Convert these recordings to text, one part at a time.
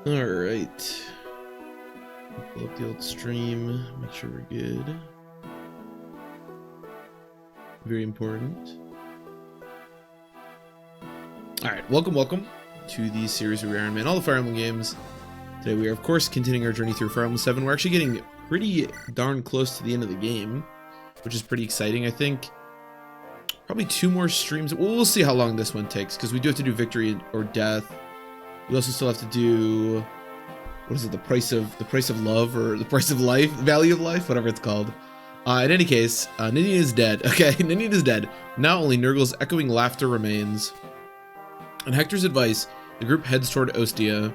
Alright. Pull up the old stream, make sure we're good. Very important. Alright, welcome to the series of Iron Man, all the Fire Emblem games. Today we are, of course, continuing our journey through Fire Emblem 7. We're actually getting pretty darn close to the end of the game, which is pretty exciting. I think probably 2 more streams. We'll see how long this one takes, because we do have to do victory or death. We also still have to do, what is it, the price of love, or the price of life, value of life, whatever it's called. In any case, Ninian is dead. Okay, Ninian is dead. Now only Nurgle's echoing laughter remains. On Hector's advice, the group heads toward Ostia.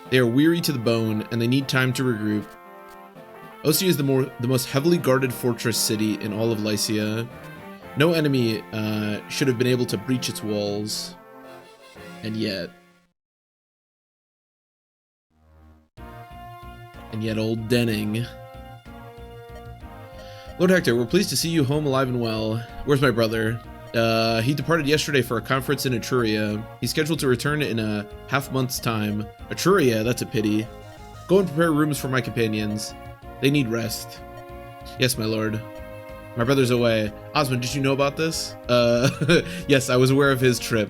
They are weary to the bone, and they need time to regroup. Ostia is the most heavily guarded fortress city in all of Lycia. No enemy should have been able to breach its walls. And yet old Denning. Lord Hector, we're pleased to see you home alive and well. Where's my brother? He departed yesterday for a conference in Etruria. He's scheduled to return in a half-month's time. Etruria, that's a pity. Go and prepare rooms for my companions. They need rest. Yes, my lord. My brother's away. Osmond, did you know about this? Yes, I was aware of his trip.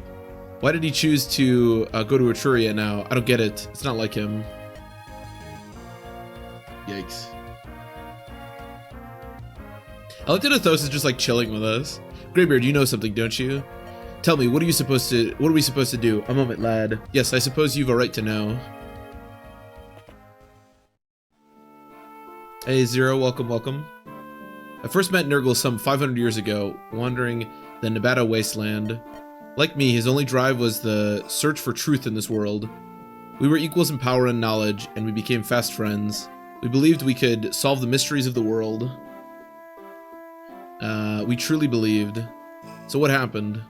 Why did he choose to go to Etruria now? I don't get it. It's not like him. Yikes. I like that Athos is just like chilling with us. Greybeard, you know something, don't you? Tell me, what are we supposed to do? A moment, lad. Yes, I suppose you've a right to know. Hey, Zero, welcome. I first met Nurgle some 500 years ago, wandering the Nevada wasteland. Like me, his only drive was the search for truth in this world. We were equals in power and knowledge, and we became fast friends. We believed we could solve the mysteries of the world. We truly believed. So what happened?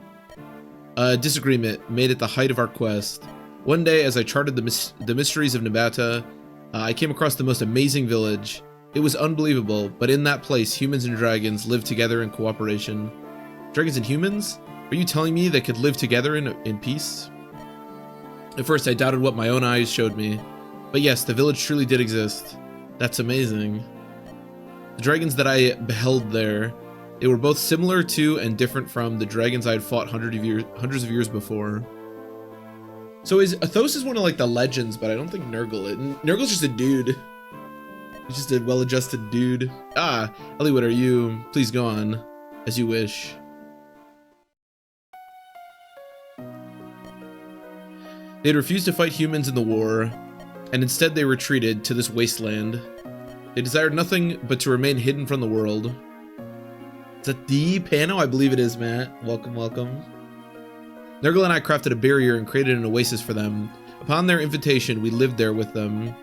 A disagreement made at the height of our quest. One day, as I charted the mysteries of Nevada, I came across the most amazing village. It was unbelievable, but in that place, humans and dragons lived together in cooperation. Dragons and humans? Are you telling me they could live together in peace? At first, I doubted what my own eyes showed me. But yes, the village truly did exist. That's amazing. The dragons that I beheld there, they were both similar to and different from the dragons I had fought hundreds of years before. So Athos is one of like the legends, but I don't think Nurgle is. Nurgle's just a dude. He's just a well-adjusted dude. Ah, Eliwood, are you? Please go on, as you wish. They had refused to fight humans in the war, and instead they retreated to this wasteland. They desired nothing but to remain hidden from the world. Is that the panel? I believe it is, Matt. Welcome. Nurgle and I crafted a barrier and created an oasis for them. Upon their invitation, we lived there with them.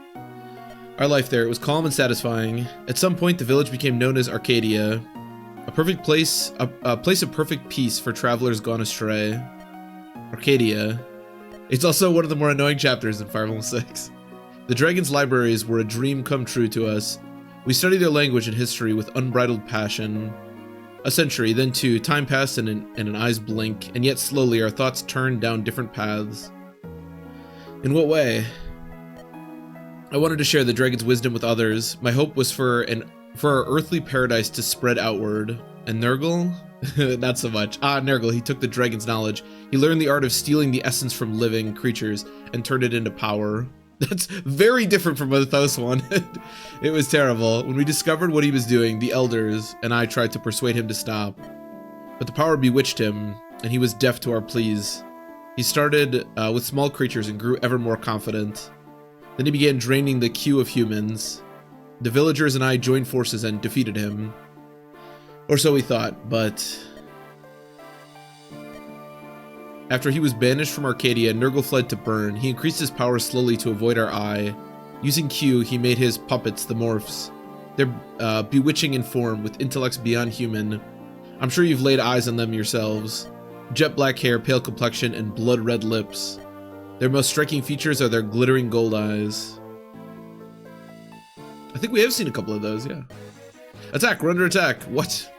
Our life there, it was calm and satisfying. At some point, the village became known as Arcadia, a perfect place, a place of perfect peace for travelers gone astray. Arcadia. It's also one of the more annoying chapters in Fire Emblem 6. The Dragon's libraries were a dream come true to us. We studied their language and history with unbridled passion. A century, then 2, time passed in an eye's blink, and yet slowly our thoughts turned down different paths. In what way? I wanted to share the dragon's wisdom with others. My hope was for our earthly paradise to spread outward. And Nurgle? Not so much. Nurgle, he took the dragon's knowledge. He learned the art of stealing the essence from living creatures and turned it into power. That's very different from what Athos wanted. It was terrible. When we discovered what he was doing, the elders and I tried to persuade him to stop. But the power bewitched him, and he was deaf to our pleas. He started with small creatures and grew ever more confident. Then he began draining the queue of humans. The villagers and I joined forces and defeated him. Or so we thought, but after he was banished from Arcadia, Nurgle fled to Bern. He increased his power slowly to avoid our eye. Using Q, he made his puppets, the Morphs. They're bewitching in form, with intellects beyond human. I'm sure you've laid eyes on them yourselves. Jet black hair, pale complexion, and blood red lips. Their most striking features are their glittering gold eyes. I think we have seen a couple of those, yeah. Attack, we're under attack. What?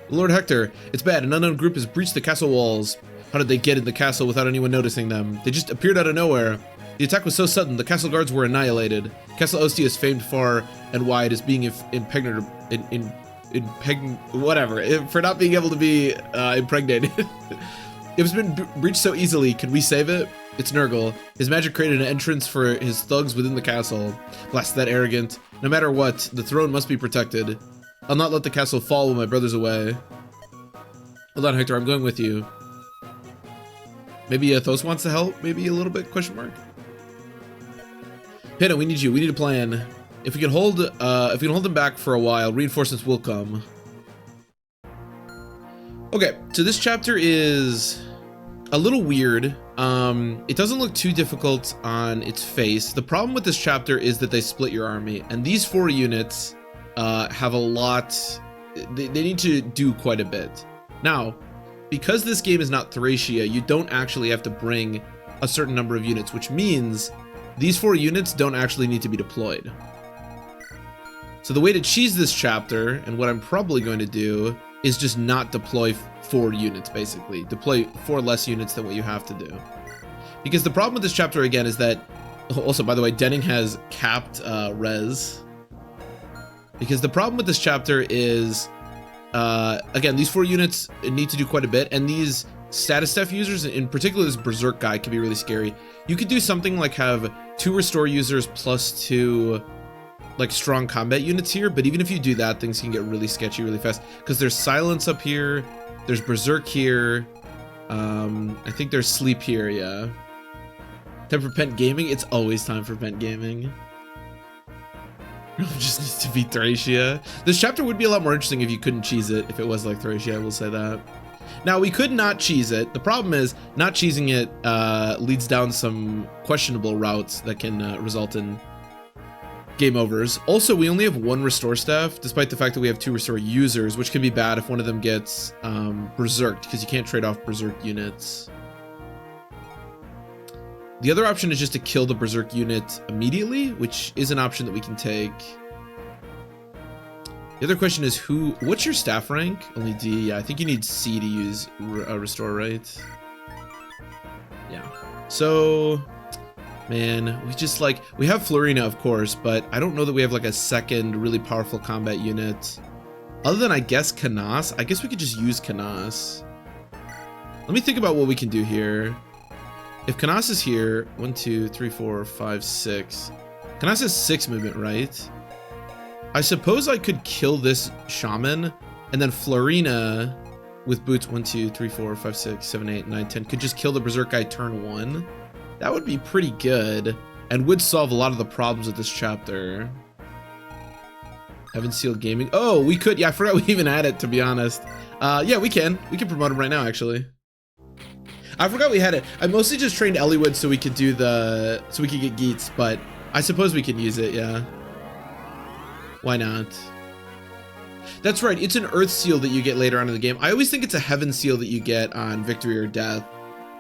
Lord Hector, it's bad. An unknown group has breached the castle walls. How did they get in the castle without anyone noticing them? They just appeared out of nowhere. The attack was so sudden, the castle guards were annihilated. Castle Ostia is famed far and wide as being impregnable, for not being able to be impregnated. It has been breached so easily. Can we save it? It's Nurgle. His magic created an entrance for his thugs within the castle. Blast that arrogant. No matter what, the throne must be protected. I'll not let the castle fall when my brother's away. Hold on, Hector, I'm going with you. Maybe Athos wants to help? Maybe a little bit, question mark? Pinna, we need you. We need a plan. If we can hold them back for a while, reinforcements will come. Okay, so this chapter is a little weird. It doesn't look too difficult on its face. The problem with this chapter is that they split your army, and these 4 units have a lot. They need to do quite a bit. Now, because this game is not Thracia, you don't actually have to bring a certain number of units, which means these 4 units don't actually need to be deployed. So the way to cheese this chapter, and what I'm probably going to do, is just not deploy 4 units, basically. Deploy 4 less units than what you have to do. Because the problem with this chapter, again, is that... Also, by the way, Denning has capped res. Because the problem with this chapter is... again, these 4 units need to do quite a bit, and these status staff users, in particular this Berserk guy, can be really scary. You could do something like have 2 restore users plus 2... like strong combat units here, but even if you do that, things can get really sketchy really fast because there's silence up here, there's berserk here, I think there's sleep here. Yeah, time for Pent Gaming. It's always time for Pent Gaming. Just needs to be Thracia. This chapter would be a lot more interesting if you couldn't cheese it, if it was like Thracia, I will say that. Now, we could not cheese it. The problem is not cheesing it leads down some questionable routes that can result in game overs. Also, we only have 1 restore staff, despite the fact that we have 2 restore users, which can be bad if one of them gets berserked, because you can't trade off berserk units. The other option is just to kill the berserk unit immediately, which is an option that we can take. The other question is what's your staff rank? Only D. Yeah, I think you need C to use restore, right? Yeah. So... man, we have Florina, of course, but I don't know that we have like a second really powerful combat unit. Other than, I guess, Canas. I guess we could just use Canas. Let me think about what we can do here. If Canas is here, 1, 2, 3, 4, 5, 6. Canas has 6 movement, right? I suppose I could kill this shaman, and then Florina with boots 1, 2, 3, 4, 5, 6, 7, 8, 9, 10 could just kill the berserk guy turn 1. That would be pretty good, and would solve a lot of the problems with this chapter. Heaven Seal Gaming. Oh, we could. Yeah, I forgot we even had it, to be honest. Yeah, we can. We can promote him right now, actually. I forgot we had it. I mostly just trained Eliwood so we could do so we could get Geats, but I suppose we can use it, yeah. Why not? That's right, it's an Earth Seal that you get later on in the game. I always think it's a Heaven Seal that you get on Victory or Death.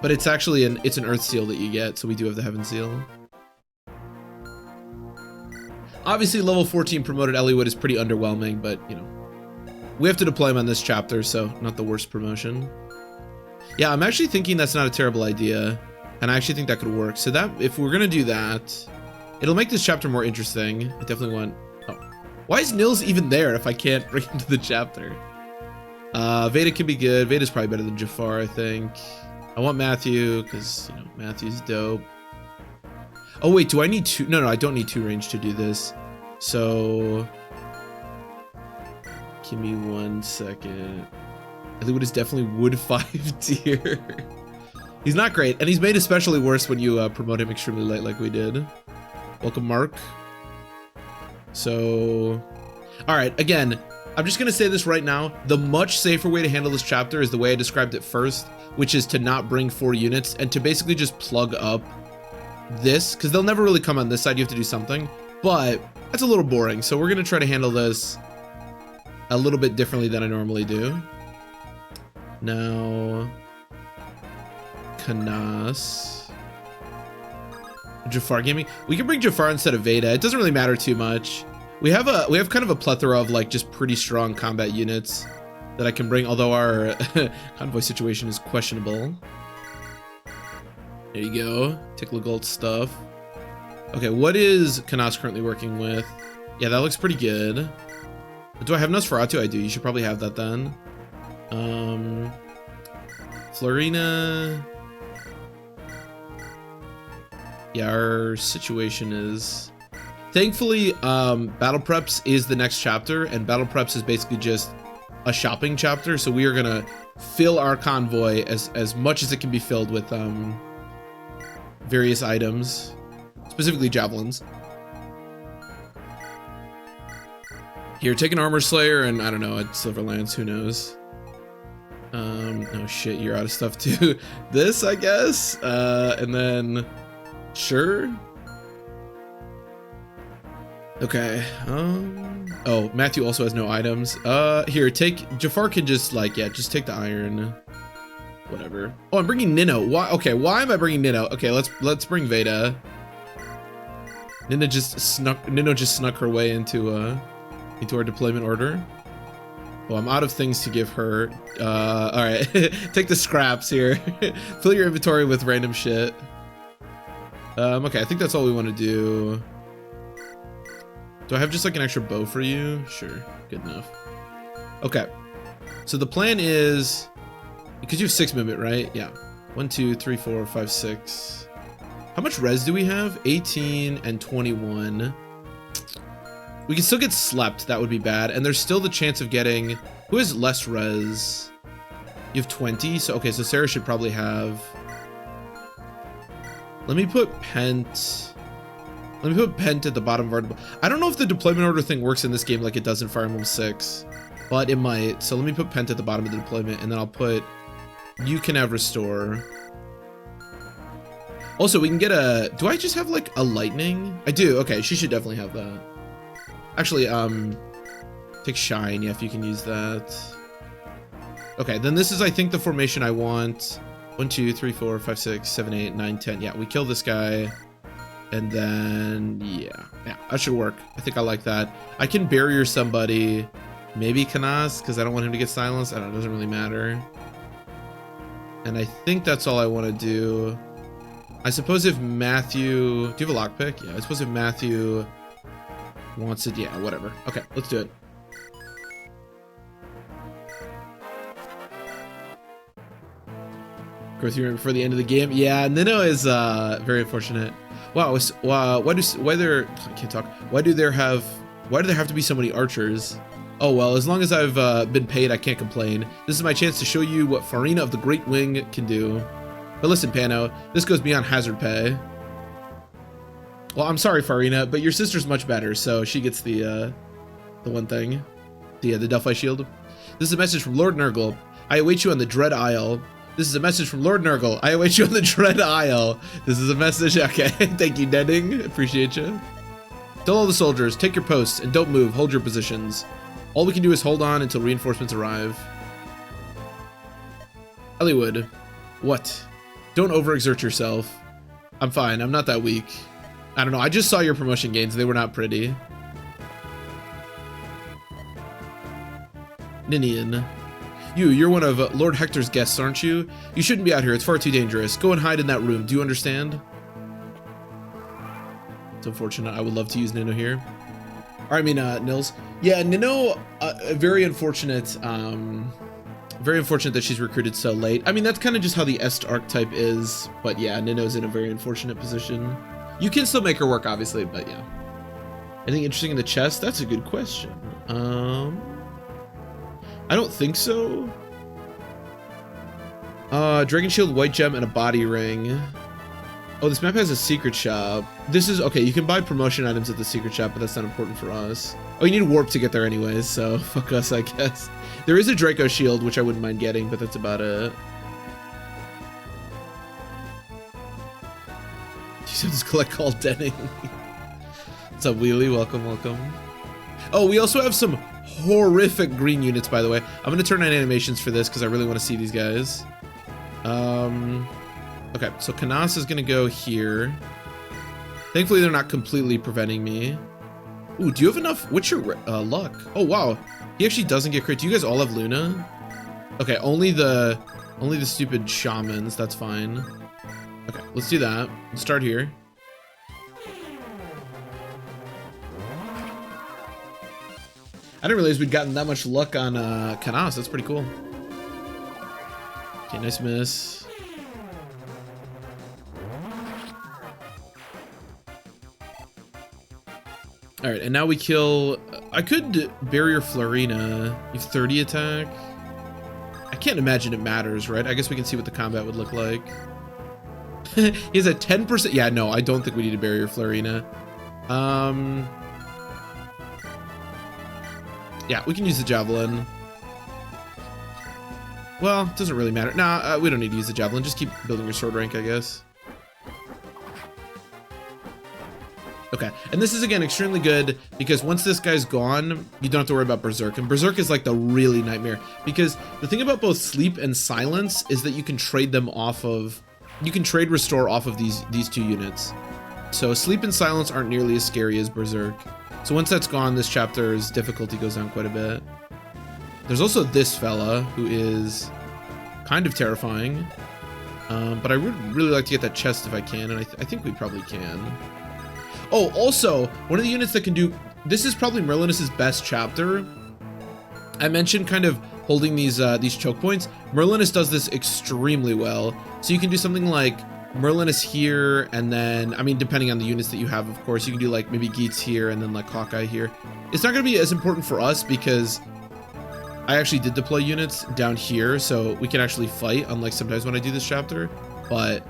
But it's actually an Earth Seal that you get, so we do have the Heaven Seal. Obviously, level 14 promoted Eliwood is pretty underwhelming, but, you know. We have to deploy him on this chapter, so not the worst promotion. Yeah, I'm actually thinking that's not a terrible idea, and I actually think that could work. So that, if we're gonna do that, it'll make this chapter more interesting. I definitely want... oh. Why is Nils even there if I can't bring him to the chapter? Veda can be good. Veda's probably better than Jafar, I think. I want Matthew, because, you know, Matthew's dope. Oh, wait, do I need 2? No, I don't need 2 range to do this. So... give me 1 second. Eliwood is definitely Wood 5 tier. He's not great, and he's made especially worse when you promote him extremely late like we did. Welcome, Mark. So... alright, again, I'm just going to say this right now. The much safer way to handle this chapter is the way I described it first, which is to not bring 4 units and to basically just plug up this, because they'll never really come on this side. You have to do something, but that's a little boring. So we're going to try to handle this a little bit differently than I normally do. Now, Canas. Jafar Gaming. We can bring Jafar instead of Veda. It doesn't really matter too much. We have kind of a plethora of like just pretty strong combat units that I can bring, although our convoy situation is questionable. There you go. Tickle gold stuff. Okay, what is Kanas currently working with? Yeah, that looks pretty good. Do I have Nosferatu? I do. You should probably have that then. Florina. Yeah, our situation is... Thankfully, Battle Preps is the next chapter, and Battle Preps is basically just a shopping chapter, so we are gonna fill our convoy as much as it can be filled with various items, specifically javelins. Here, take an Armor Slayer, and I don't know, a Silver Lance, who knows? Oh shit, you're out of stuff too. This, I guess, and then, sure. Okay, oh, Matthew also has no items. Here, Jafar can just, like, yeah, just take the iron. Whatever. Oh, I'm bringing Nino. Why? Okay, why am I bringing Nino? Okay, let's bring Veda. Nino just snuck her way into our deployment order. Oh, I'm out of things to give her. All right, take the scraps here. Fill your inventory with random shit. Okay, I think that's all we want to do. Do I have just like an extra bow for you? Sure, good enough. Okay, so the plan is, because you have 6 movement, right? Yeah. 1, 2, 3, 4, 5, 6. How much res do we have? 18 and 21. We can still get slept. That would be bad. And there's still the chance of getting... Who has less res? You have 20. So, okay, so Sarah should probably have... Let me put Pent... Let me put Pent at the bottom of our... I don't know if the deployment order thing works in this game like it does in Fire Emblem 6. But it might. So let me put Pent at the bottom of the deployment. And then I'll put... You can have Restore. Also, we can get a... Do I just have, like, a Lightning? I do. Okay, she should definitely have that. Actually, take Shine. Yeah, if you can use that. Okay, then this is, I think, the formation I want. 1, 2, 3, 4, 5, 6, 7, 8, 9, 10. Yeah, we kill this guy. And then, yeah, that should work. I think I like that. I can barrier somebody. Maybe Kanas, because I don't want him to get silenced. I don't know, it doesn't really matter. And I think that's all I want to do. I suppose if Matthew... Do you have a lockpick? Yeah, I suppose if Matthew wants it... Yeah, whatever. Okay, let's do it. Go through before the end of the game. Yeah, Nino is very unfortunate. Wow, why do there have to be so many archers? Oh well, as long as I've been paid, I can't complain. This is my chance to show you what Farina of the Great Wing can do. But listen, Pano, this goes beyond hazard pay. Well, I'm sorry, Farina, but your sister's much better, so she gets the one thing, the Delphi shield. This is a message from Lord Nurgle. I await you on the Dread Isle. This is a message from Lord Nurgle. I await you on the Dread Isle. This is a message. Okay, thank you, Denning. Appreciate you. Tell all the soldiers, take your posts and don't move. Hold your positions. All we can do is hold on until reinforcements arrive. Hollywood, what? Don't overexert yourself. I'm fine. I'm not that weak. I don't know. I just saw your promotion gains. They were not pretty. Ninian. You're one of Lord Hector's guests, aren't you? You shouldn't be out here. It's far too dangerous. Go and hide in that room. Do you understand? It's unfortunate. I would love to use Nino here. Or, I mean, Nils. Yeah, Nino, very unfortunate. Very unfortunate that she's recruited so late. I mean, that's kind of just how the Est archetype is. But yeah, Nino's in a very unfortunate position. You can still make her work, obviously, but yeah. Anything interesting in the chest? That's a good question. I don't think so. Dragon Shield, White Gem, and a Body Ring. Oh, this map has a secret shop. This is, okay, you can buy promotion items at the secret shop, but that's not important for us. Oh, you need Warp to get there anyways, so fuck us, I guess. There is a Draco Shield, which I wouldn't mind getting, but that's about it. You said this collect call Denning. What's up, Wheelie? Welcome, welcome. Oh, we also have some horrific green units, by the way. I'm gonna turn on animations for this because I really want to see these guys. Okay, so Kanas is gonna go here. Thankfully, they're not completely preventing me. Ooh, do you have enough? What's your luck? Oh wow, he actually doesn't get crit. Do you guys all have Luna? Okay, only the stupid shamans. That's fine. Okay, let's do that. Let's start here. I didn't realize we'd gotten that much luck on Canas. That's pretty cool. Okay, nice miss. All right, and now we kill. I could barrier Florina. You have 30 attack. I can't imagine it matters, right? I guess we can see what the combat would look like. He has a 10%. Yeah, no, I don't think we need a barrier Florina. Yeah, we can use the javelin. Well, it doesn't really matter. Nah, we don't need to use the javelin. Just keep building your sword rank, I guess. Okay, and this is, again, extremely good because once this guy's gone, you don't have to worry about Berserk. And Berserk is like the really nightmare because the thing about both Sleep and Silence is that you can trade them off of... You can trade Restore off of these two units. So Sleep and Silence aren't nearly as scary as Berserk. So once that's gone, this chapter's difficulty goes down quite a bit. There's also this fella who is kind of terrifying. But I would really like to get that chest if I can, and I think we probably can. Oh, also, one of the units that can do... This is probably Merlinus' best chapter. I mentioned kind of holding these choke points. Merlinus does this extremely well. So you can do something like Merlinus here, and then, I mean, depending on the units that you have, of course, you can do like maybe Geats here, and then like Hawkeye here. It's not going to be as important for us because I actually did deploy units down here, so we can actually fight, unlike sometimes when I do this chapter. But,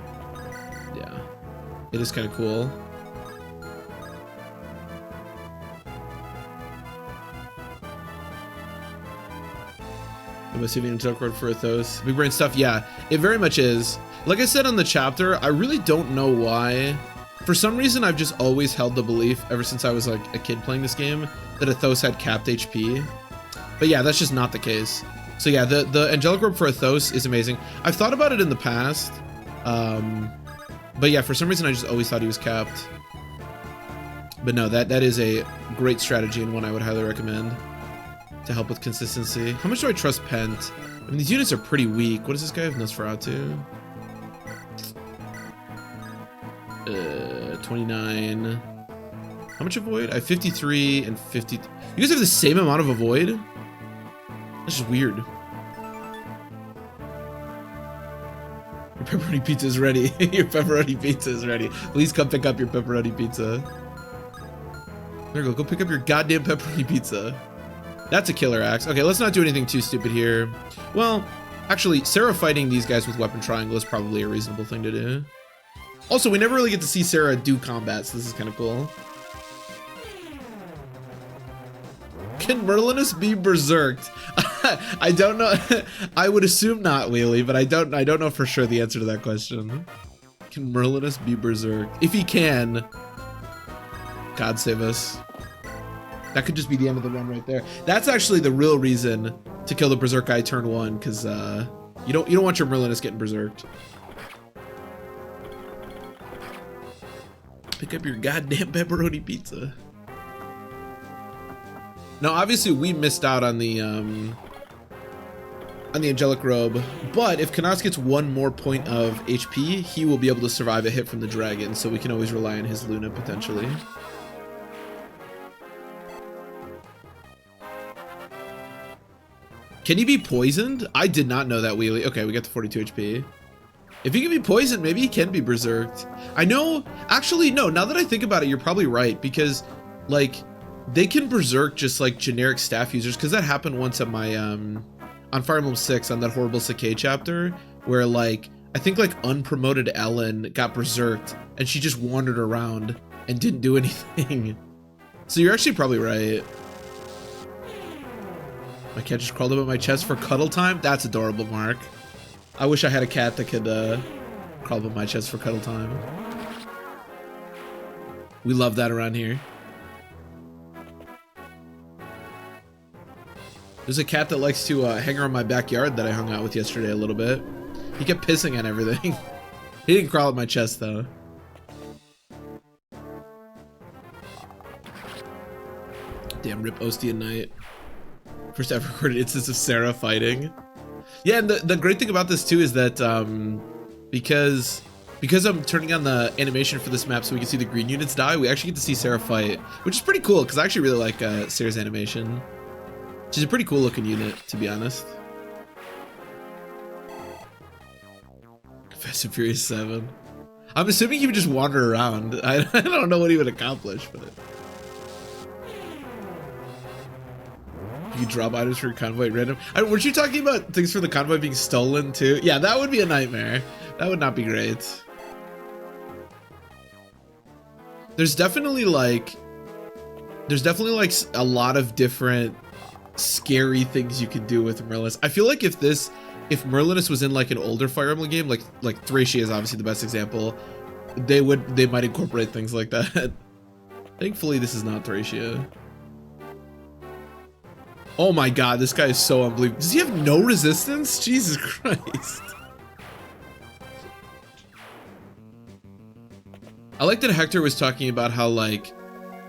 yeah, it is kind of cool. I'm assuming I'm talking for Athos. Big brain stuff, yeah, it very much is. Like I said on the chapter, I really don't know why. For some reason, I've just always held the belief, ever since I was like a kid playing this game, that Athos had capped HP. But yeah, that's just not the case. So yeah, the Angelic Robe for Athos is amazing. I've thought about it in the past. But yeah, for some reason, I just always thought he was capped. But no, that is a great strategy and one I would highly recommend to help with consistency. How much do I trust Pent? I mean, these units are pretty weak. What does this guy have Nosferatu? 29. How much avoid? I have 53 and 50. You guys have the same amount of avoid? That's just weird. Your pepperoni pizza is ready. Your pepperoni pizza is ready. Please come pick up your pepperoni pizza. There you go. Go pick up your goddamn pepperoni pizza. That's a killer axe. Okay, let's not do anything too stupid here. Well, actually, Sarah fighting these guys with weapon triangle is probably a reasonable thing to do. Also, we never really get to see Sarah do combat, so this is kind of cool. Can Merlinus be berserked? I don't know. I would assume not, Wheelie, but I don't know for sure the answer to that question. Can Merlinus be berserked? If he can, God save us. That could just be the end of the run right there. That's actually the real reason to kill the berserk guy turn one, because you don't want your Merlinus getting berserked. Pick up your goddamn pepperoni pizza. Now, obviously, we missed out on the Angelic Robe, but if Canas gets one more point of HP, he will be able to survive a hit from the dragon, so we can always rely on his Luna, potentially. Can he be poisoned? I did not know that, Wheelie. Okay, we got the 42 HP. If he can be poisoned, maybe he can be berserked. I know, actually, no, now that I think about it, you're probably right, because, like, they can berserk just, like, generic staff users, because that happened once at my, on Fire Emblem 6, on that horrible Sakai chapter, where, like, I think, like, unpromoted Ellen got berserked, and she just wandered around and didn't do anything. So you're actually probably right. My cat just crawled up at my chest for cuddle time? That's adorable, Mark. I wish I had a cat that could crawl up my chest for cuddle time. We love that around here. There's a cat that likes to hang around my backyard that I hung out with yesterday a little bit. He kept pissing on everything. He didn't crawl up my chest though. Damn, rip Ostian Knight. First ever recorded instance of Sarah fighting. Yeah, and the great thing about this too is that because Because I'm turning on the animation for this map so we can see the green units die, we actually get to see Sarah fight, which is pretty cool because I actually really like Sarah's animation. She's a pretty cool looking unit, to be honest. Fast and Furious 7. I'm assuming he would just wander around. I don't know what he would accomplish, but you could drop items for your convoy at random. Weren't you talking about things for the convoy being stolen too? Yeah, that would be a nightmare. That would not be great. There's definitely like a lot of different scary things you can do with Merlinus. I feel like if Merlinus was in like an older Fire Emblem game, like Thracia is obviously the best example, they might incorporate things like that. Thankfully, this is not Thracia. Oh my god, this guy is so unbelievable. Does he have no resistance? Jesus Christ. I like that Hector was talking about how like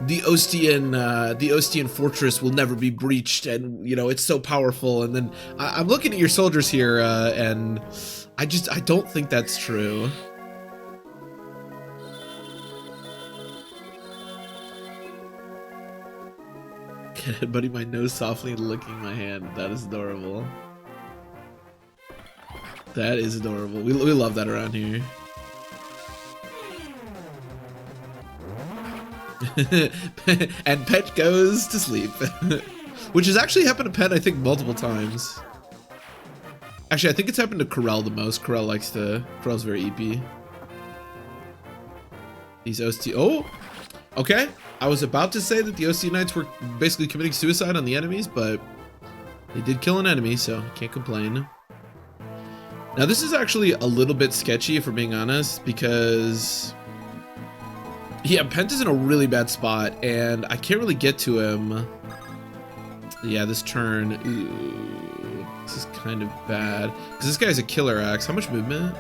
the Ostian fortress will never be breached, and you know it's so powerful. And then I'm looking at your soldiers here, and I don't think that's true. Buddy, my nose softly licking my hand. That is adorable. That is adorable. We love that around here. And Pet goes to sleep. Which has actually happened to Pet, I think, multiple times. Actually, I think it's happened to Corel the most. Corel's very EP. These OST. Oh! Okay. I was about to say that the OC Knights were basically committing suicide on the enemies, but they did kill an enemy, so can't complain. Now, this is actually a little bit sketchy, if we're being honest, because yeah, Pent is in a really bad spot, and I can't really get to him. Yeah, this turn. Ooh, this is kind of bad. Because this guy's a killer axe. How much movement?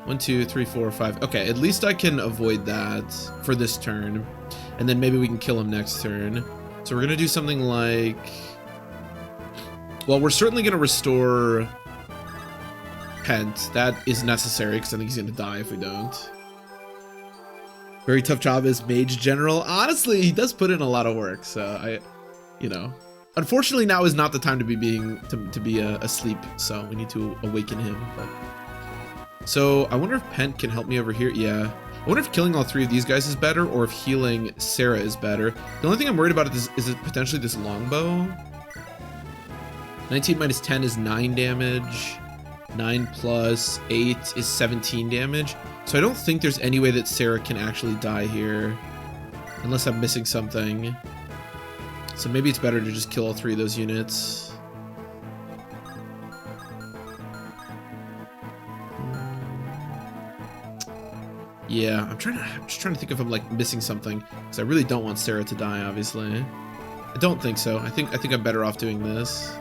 1, 2, 3, 4, 5. Okay, at least I can avoid that for this turn. And then maybe we can kill him next turn. So we're going to do something like... Well, we're certainly going to restore Pent. That is necessary, because I think he's going to die if we don't. Very tough job as Mage General. Honestly, he does put in a lot of work, so you know. Unfortunately, now is not the time to be asleep, so we need to awaken him. But so I wonder if Pent can help me over here. Yeah, I wonder if killing all 3 of these guys is better, or if healing Sarah is better. The only thing I'm worried about is potentially this longbow. 19 minus 10 is 9 damage. 9 plus 8 is 17 damage. So I don't think there's any way that Sarah can actually die here, unless I'm missing something. So maybe it's better to just kill all 3 of those units. Yeah, I'm just trying to think if I'm like missing something, because I really don't want Sarah to die, obviously. I don't think so. I think I'm better off doing this.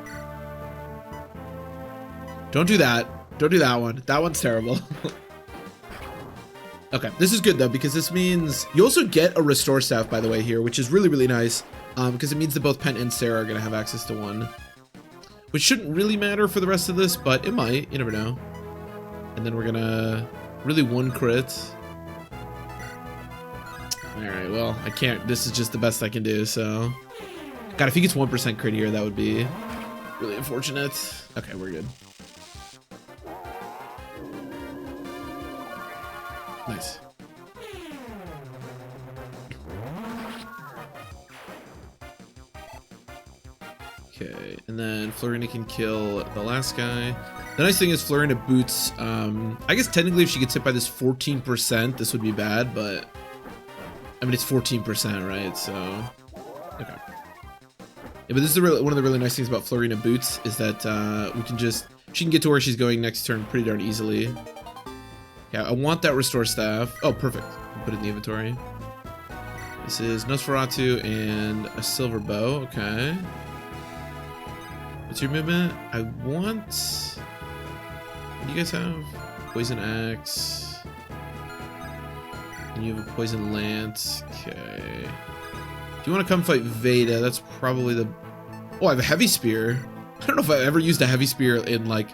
Don't do that. Don't do that one. That one's terrible. Okay, this is good though, because this means you also get a restore staff, by the way, here, which is really, really nice, because it means that both Pent and Sarah are going to have access to one, which shouldn't really matter for the rest of this, but it might. You never know. And then we're going to really 1 crit. All right, well, I can't. This is just the best I can do, so. God, if he gets 1% crit here, that would be really unfortunate. Okay, we're good. Nice. Okay, and then Florina can kill the last guy. The nice thing is Florina boots, I guess technically if she gets hit by this 14%, this would be bad, but I mean, it's 14%, right? So, okay. Yeah, but this is one of the really nice things about Florina boots is that she can get to where she's going next turn pretty darn easily. Yeah, I want that restore staff. Oh, perfect. I'll put it in the inventory. This is Nosferatu and a silver bow. Okay. What's your movement? I want... What do you guys have? Poison axe. And you have a poison lance. Okay. Do you want to come fight Veda? That's probably the... Oh, I have a heavy spear. I don't know if I've ever used a heavy spear in like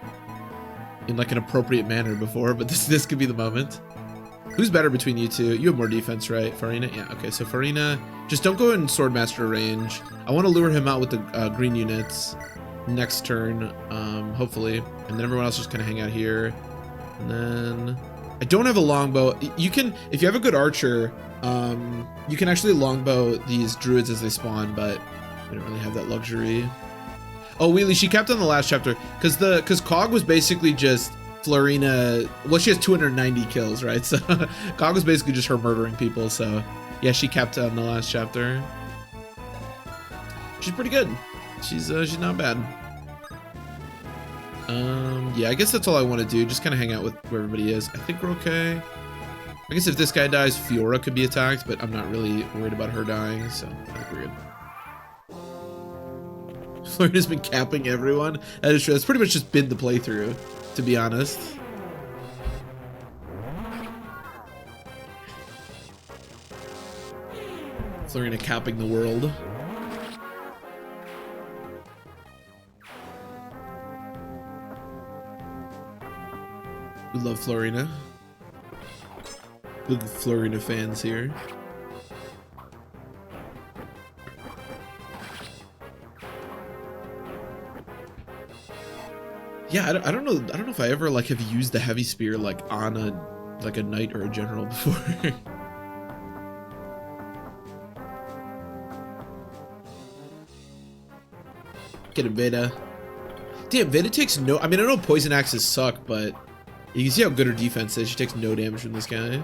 an appropriate manner before, but this could be the moment. Who's better between you two? You have more defense, right? Farina? Yeah, okay, so Farina, just don't go in Swordmaster range. I want to lure him out with the green units next turn, hopefully. And then everyone else just kind of hang out here. And then... I don't have a longbow. You can, if you have a good archer, you can actually longbow these druids as they spawn, but I don't really have that luxury. Oh, Wheelie, she capped on the last chapter, because Cog was basically just Florina. Well, she has 290 kills, right? So Cog was basically just her murdering people. So yeah, she capped on the last chapter. She's pretty good. She's not bad. Yeah, I guess that's all I want to do. Just kind of hang out with where everybody is. I think we're okay. I guess if this guy dies, Fiora could be attacked, but I'm not really worried about her dying, so I think we're good. Florina's been capping everyone. That is true. That's pretty much just been the playthrough, to be honest. Florina capping the world. We love Florina. Big Florina fans here. Yeah, I don't know if I ever like have used the heavy spear like on a knight or a general before. Get him, Veda. Damn, Veda takes no... I mean, I know poison axes suck, but you can see how good her defense is. She takes no damage from this guy.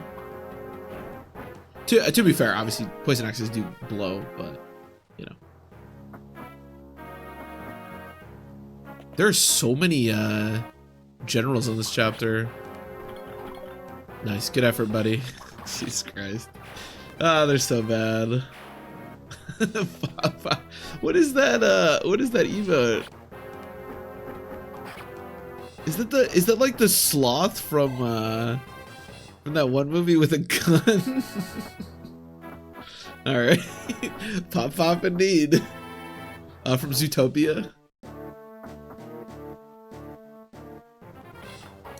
To be fair, obviously, poison axes do blow, but, you know. There are so many generals in this chapter. Nice. Good effort, buddy. Jesus Christ. Ah, they're so bad. What is that? What is that emote? Is that like the sloth from that one movie with a gun? All right, pop indeed. From Zootopia.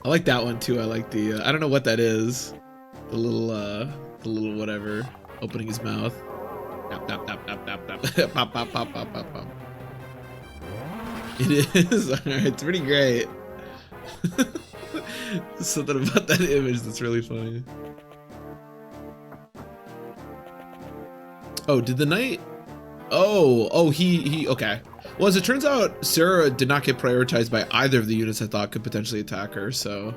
I like that one too. I like the I don't know what that is. The little whatever opening his mouth. Pop, pop, pop, pop, pop, pop, pop, pop, pop, pop, pop, pop. It is. All right, it's pretty great. Something about that image that's really funny. Oh, did the knight? Oh, he. Okay. Well, as it turns out, Sarah did not get prioritized by either of the units I thought could potentially attack her, so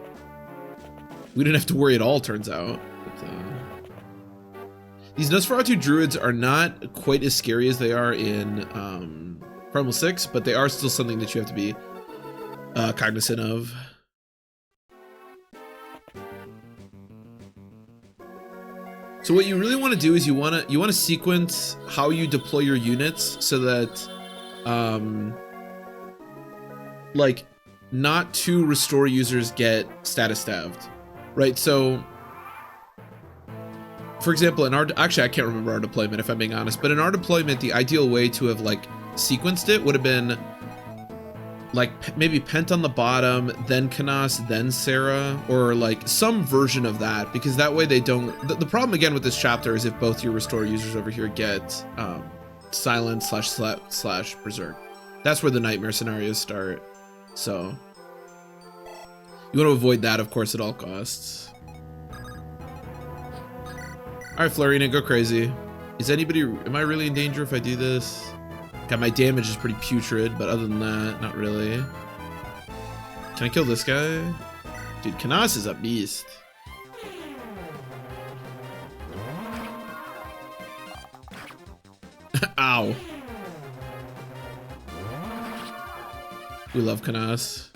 we didn't have to worry at all. Turns out. But, these Nosferatu druids are not quite as scary as they are in Primal 6, but they are still something that you have to be cognizant of. So what you really want to do is you want to sequence how you deploy your units so that like not to restore users get status stabbed, right? So for example, in our, actually I can't remember our deployment if I'm being honest, but in our deployment the ideal way to have like sequenced it would have been like maybe Pent on the bottom, then Canas, then Sarah, or like some version of that, because that way they don't... The problem again with this chapter is if both your restore users over here get silence slash berserk. That's where the nightmare scenarios start. So you want to avoid that, of course, at all costs. All right, Florina, go crazy. Am I really in danger if I do this? God, my damage is pretty putrid, but other than that, not really. Can I kill this guy? Dude, Canas is a beast. Ow. We love Canas.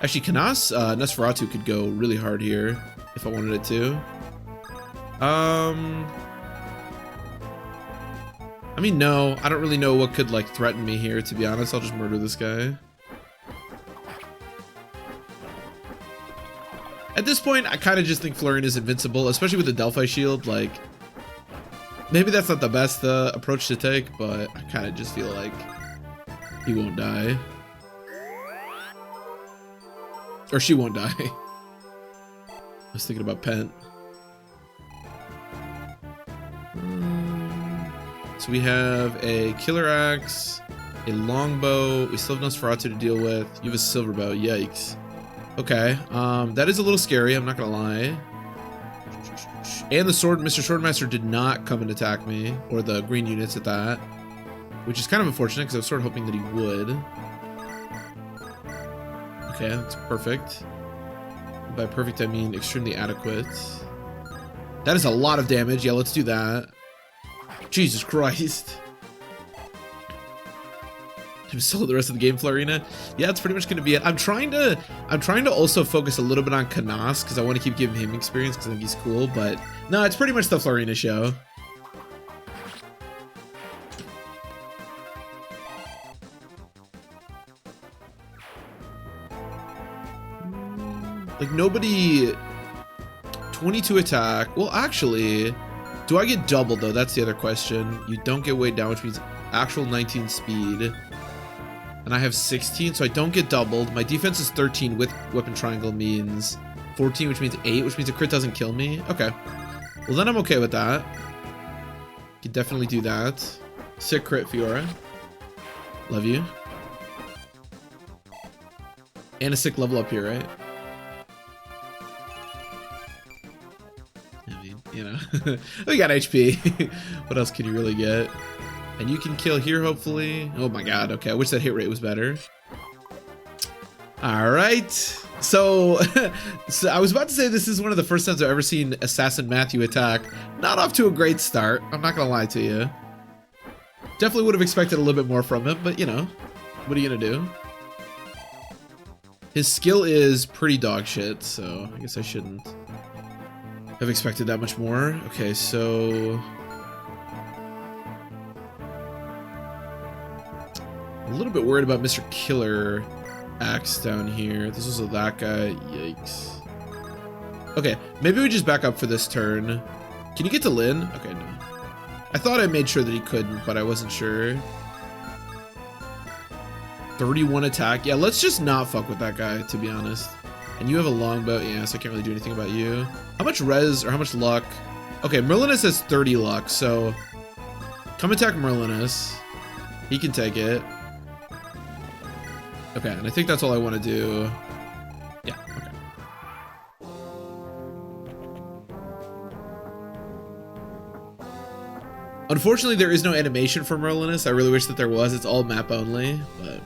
Actually, Canas, Nosferatu could go really hard here if I wanted it to. I mean, no, I don't really know what could like threaten me here, to be honest. I'll just murder this guy. At this point, I kind of just think Florian is invincible, especially with the Delphi shield. Like, maybe that's not the best approach to take, but I kind of just feel like he won't die. Or she won't die. I was thinking about Pent. So we have a Killer Axe, a Longbow. We still have Nosferatu to deal with. You have a Silver Bow. Yikes. Okay. That is a little scary. I'm not gonna lie. And the sword, Mr. Swordmaster did not come and attack me, or the green units at that, which is kind of unfortunate because I was sort of hoping that he would. Okay, that's perfect. By perfect, I mean extremely adequate. That is a lot of damage. Yeah, let's do that. Jesus Christ. Solo the rest of the game, Florina. Yeah, that's pretty much gonna be it. I'm trying to also focus a little bit on Canas because I want to keep giving him experience because I think he's cool. But no, it's pretty much the Florina show. Like nobody. 22 attack. Well, actually, do I get doubled though? That's the other question. You don't get weighed down, which means actual 19 speed. And I have 16, so I don't get doubled. My defense is 13 with weapon triangle means 14, which means 8, which means a crit doesn't kill me. Okay. Well, then I'm okay with that. Can definitely do that. Sick crit, Fiora. Love you. And a sick level up here, right? I mean, you know. We got HP. What else can you really get? And you can kill here, hopefully. Oh my god, okay. I wish that hit rate was better. Alright. So I was about to say this is one of the first times I've ever seen Assassin Matthew attack. Not off to a great start. I'm not gonna lie to you. Definitely would have expected a little bit more from him, but you know. What are you gonna do? His skill is pretty dog shit, so I guess I shouldn't have expected that much more. Okay, so... a little bit worried about Mr. Killer Axe down here. This was that guy. Yikes. Okay, maybe we just back up for this turn. Can you get to Lynn? Okay, no. I thought I made sure that he couldn't, but I wasn't sure. 31 attack. Yeah, let's just not fuck with that guy, to be honest. And you have a longbow. Yeah, so I can't really do anything about you. How much res or how much luck? Okay, Merlinus has 30 luck, so come attack Merlinus. He can take it. Okay, and I think that's all I want to do. Yeah, okay. Unfortunately, there is no animation for Merlinus. I really wish that there was. It's all map only, but...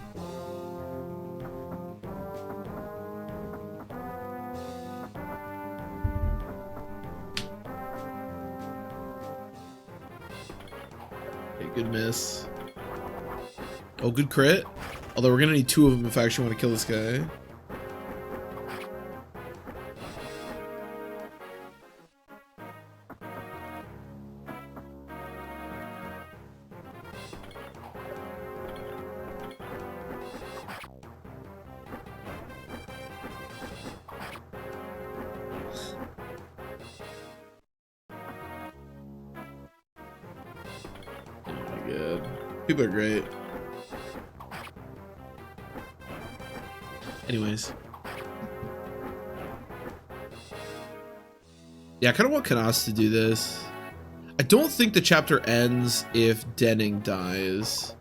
okay, good miss. Oh, good crit. Although we're gonna need 2 of them if I actually want to kill this guy. Oh my god. People are great. Anyways. Yeah, I kind of want Canas to do this. I don't think the chapter ends if Denning dies.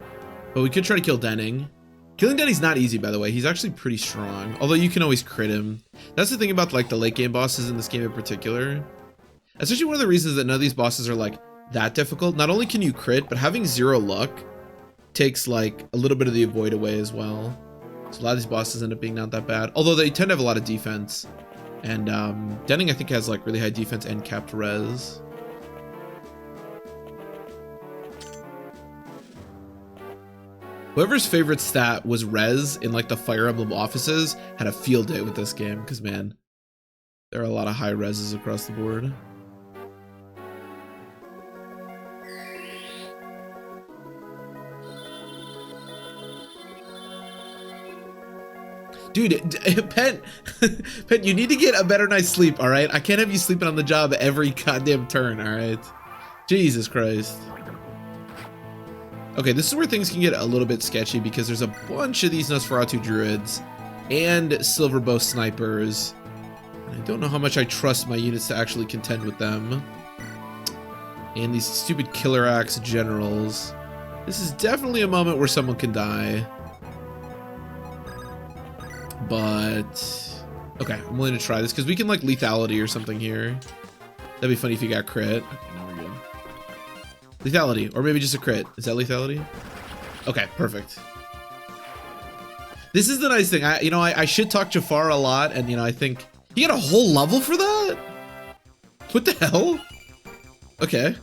But we could try to kill Denning. Killing Denning's not easy, by the way. He's actually pretty strong. Although you can always crit him. That's the thing about like the late game bosses in this game in particular. That's actually one of the reasons that none of these bosses are like that difficult. Not only can you crit, but having 0 luck takes like a little bit of the avoid away as well. So a lot of these bosses end up being not that bad. Although they tend to have a lot of defense. And Denning, I think, has like really high defense and capped res. Whoever's favorite stat was res in like the Fire Emblem offices had a field day with this game. Because man, there are a lot of high reses across the board. Dude, Pen, you need to get a better night's sleep, all right? I can't have you sleeping on the job every goddamn turn, all right? Jesus Christ. Okay, this is where things can get a little bit sketchy because there's a bunch of these Nosferatu druids and Silverbow snipers. I don't know how much I trust my units to actually contend with them. And these stupid Killer Axe generals. This is definitely a moment where someone can die. But... okay, I'm willing to try this, because we can, like, lethality or something here. That'd be funny if you got crit. Okay, now we're good. Lethality, or maybe just a crit. Is that lethality? Okay, perfect. This is the nice thing. I should talk Jafar a lot, and, I think... he got a whole level for that? What the hell? Okay.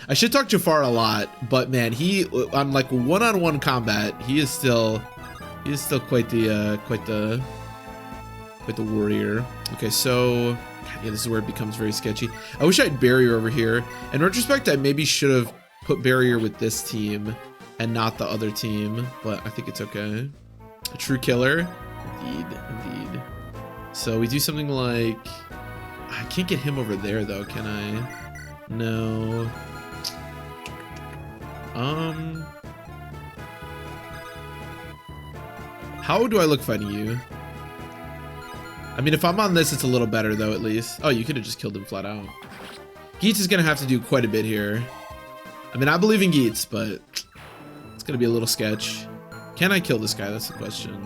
I should talk Jafar a lot, but man, he on like one-on-one combat, he is still quite the warrior. Okay, so yeah, this is where it becomes very sketchy. I wish I had barrier over here. In retrospect, I maybe should have put barrier with this team and not the other team, but I think it's okay. A true killer, indeed. So we do something like, I can't get him over there though, can I? No. How do I look fighting you? I mean, if I'm on this, it's a little better though, at least. Oh, you could have just killed him flat out. Geets is gonna have to do quite a bit here. I mean, I believe in Geets, but it's gonna be a little sketch. Can I kill this guy? That's the question.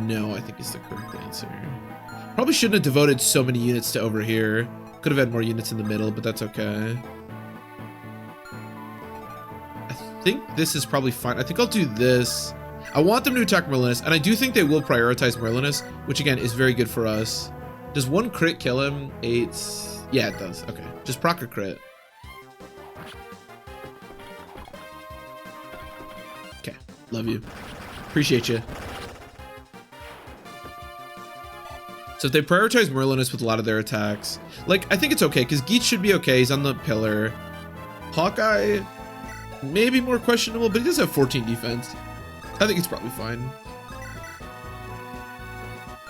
No, I think is the correct answer. Probably shouldn't have devoted so many units to over here. Could have had more units in the middle, but that's okay. I think this is probably fine. I think I'll do this. I want them to attack Merlinus, and I do think they will prioritize Merlinus, which again is very good for us. Does one crit kill him? 8. Yeah, it does. Okay, just proc a crit. Okay, love you. Appreciate you. So if they prioritize Merlinus with a lot of their attacks, like, I think it's okay, because Geets should be okay. He's on the pillar. Hawkeye, maybe more questionable, but he does have 14 defense. I think it's probably fine.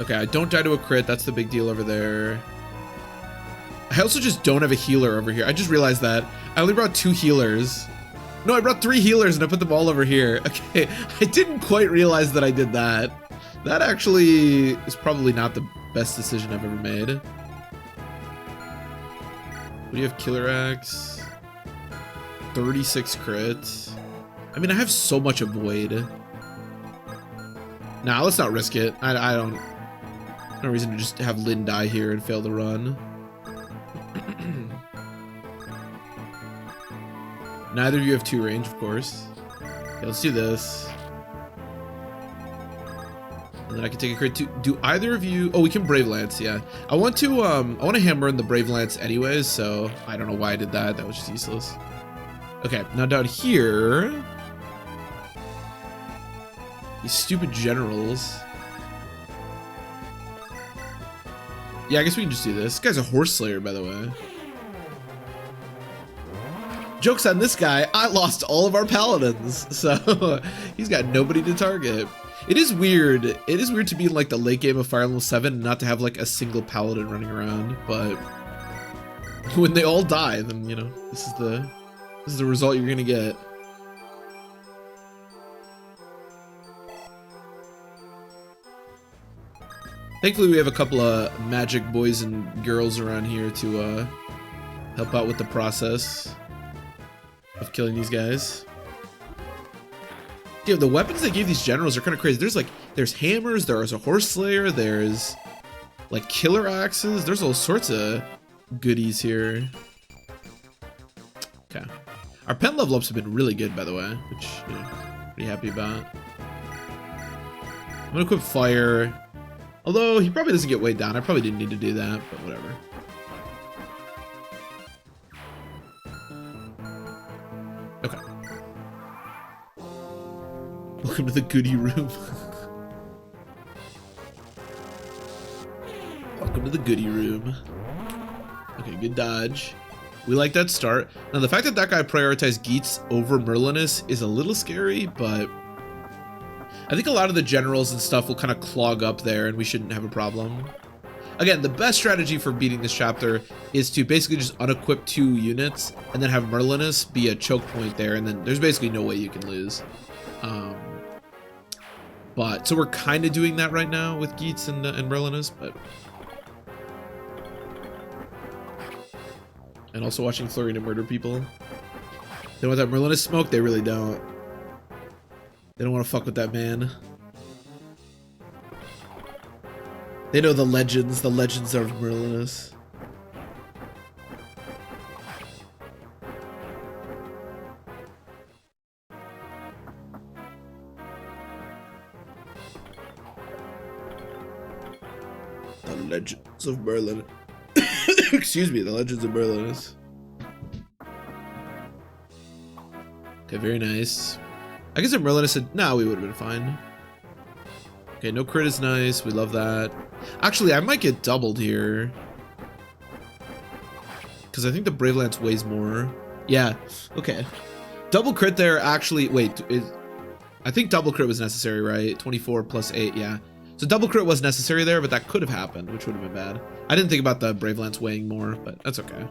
Okay, I don't die to a crit. That's the big deal over there. I also just don't have a healer over here. I just realized that. I only brought 2 healers. No, I brought 3 healers and I put them all over here. Okay, I didn't quite realize that I did that. That actually is probably not the best decision I've ever made. What do you have? Killer Axe. 36 crit. I mean, I have so much avoid. Nah, let's not risk it. I don't... no reason to just have Lynn die here and fail the run. Neither of you have 2 range, of course. Okay, let's do this. And then I can take a crit too. Do either of you... oh, we can Brave Lance, yeah. I want to hammer in the Brave Lance anyways, so I don't know why I did that. That was just useless. Okay, now down here... these stupid generals. Yeah, I guess we can just do this. This guy's a horse slayer, by the way. Joke's on this guy, I lost all of our paladins, so he's got nobody to target. It is weird. It is weird to be in like the late game of Fire Emblem 7 and not to have like a single paladin running around, but when they all die, then this is the result you're gonna get. Thankfully, we have a couple of magic boys and girls around here to help out with the process of killing these guys. Dude, the weapons they gave these generals are kind of crazy. There's hammers, there's a horse slayer, there's like killer axes. There's all sorts of goodies here. Okay. Our pen level ups have been really good, by the way, which pretty happy about. I'm gonna equip fire. Although he probably doesn't get weighed down. I probably didn't need to do that, but whatever. Okay. Welcome to the goodie room. Welcome to the goodie room. Okay, good dodge. We like that start. Now, the fact that that guy prioritized Geets over Merlinus is a little scary, but I think a lot of the generals and stuff will kind of clog up there and we shouldn't have a problem. Again, the best strategy for beating this chapter is to basically just unequip 2 units and then have Merlinus be a choke point there, and then there's basically no way you can lose. So we're kind of doing that right now with Geets and Merlinus, but And also watching Florina murder people. They want that Merlinus smoke? They really don't. They don't want to fuck with that man. They know the legends of Merlinus. The legends of Merlin. Excuse me, the legends of Merlinus. Okay, very nice. I guess if Merlinus said, no, we would have been fine. Okay, no crit is nice. We love that. Actually, I might get doubled here. Because I think the Brave Lance weighs more. Yeah, okay. Double crit there, actually, wait. I think double crit was necessary, right? 24 plus 8, yeah. So double crit was necessary there, but that could have happened, which would have been bad. I didn't think about the Brave Lance weighing more, but that's okay.